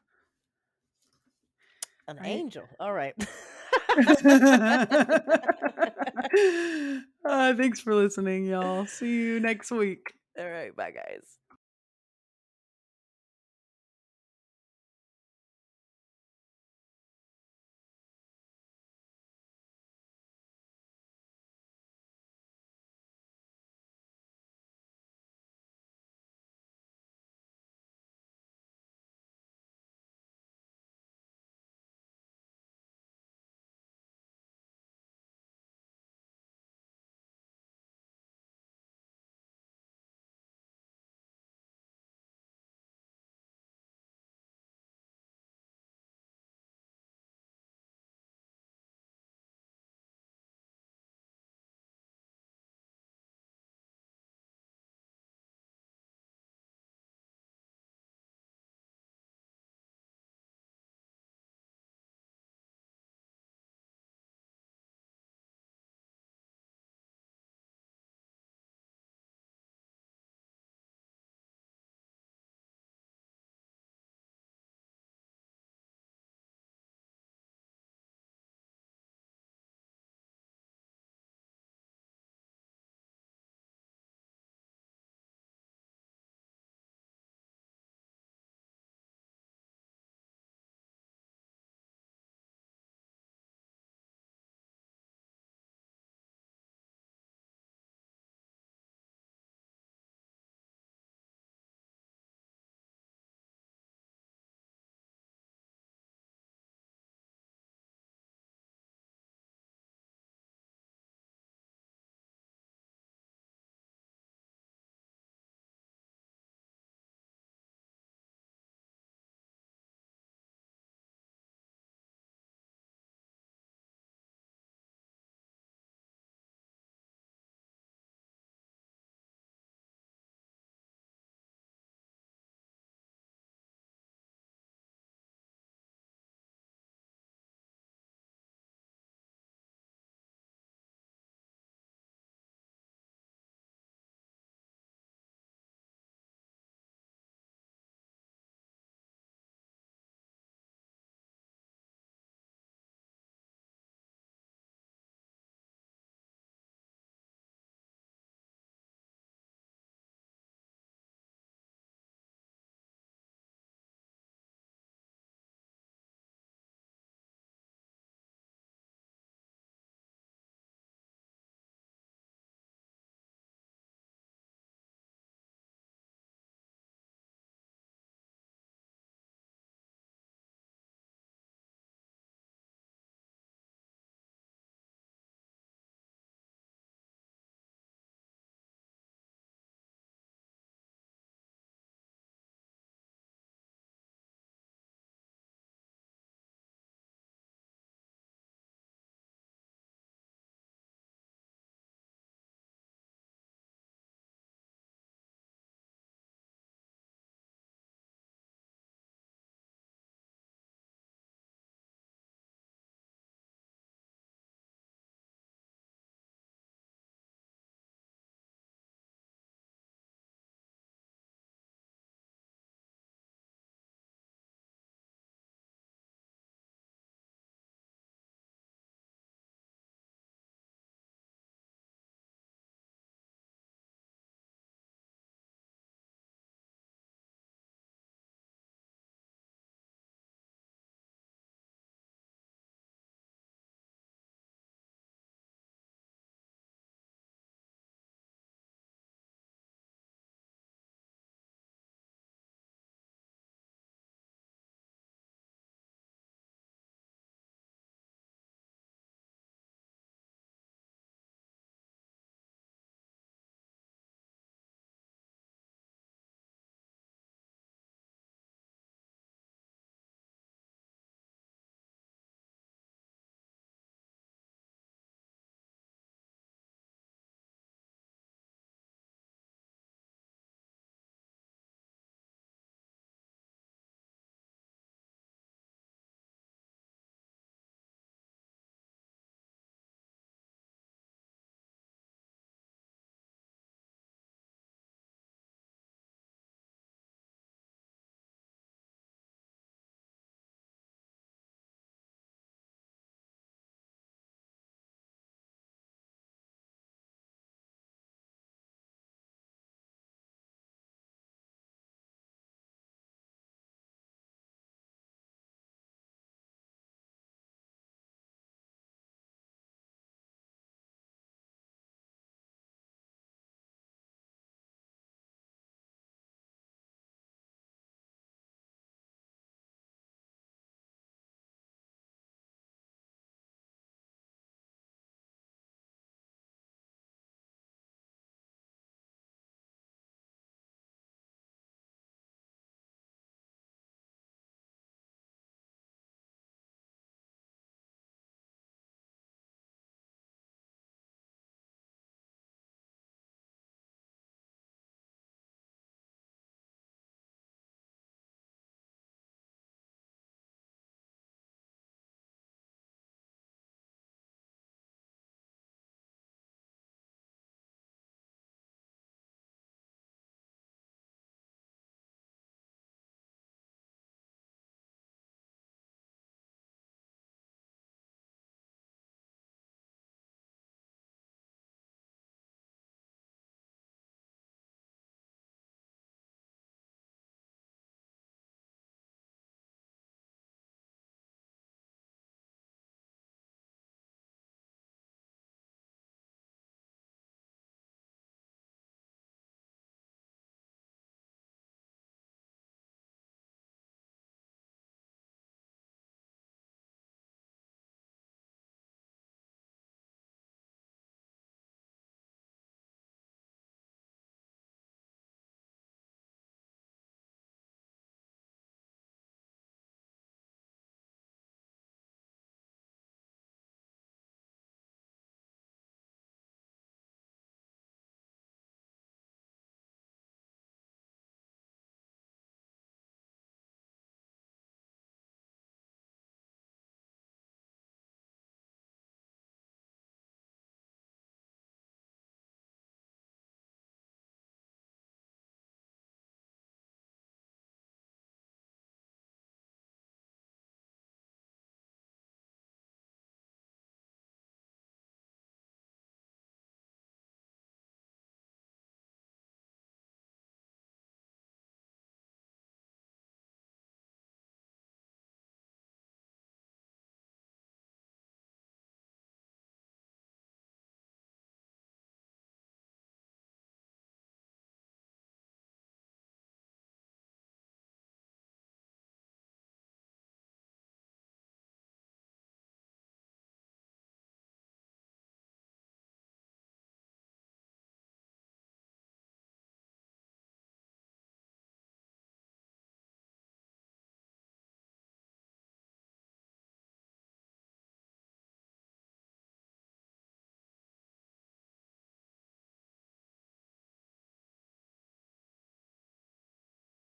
An Right. angel. All right. Thanks for listening, y'all. See you next week. All right. Bye, guys.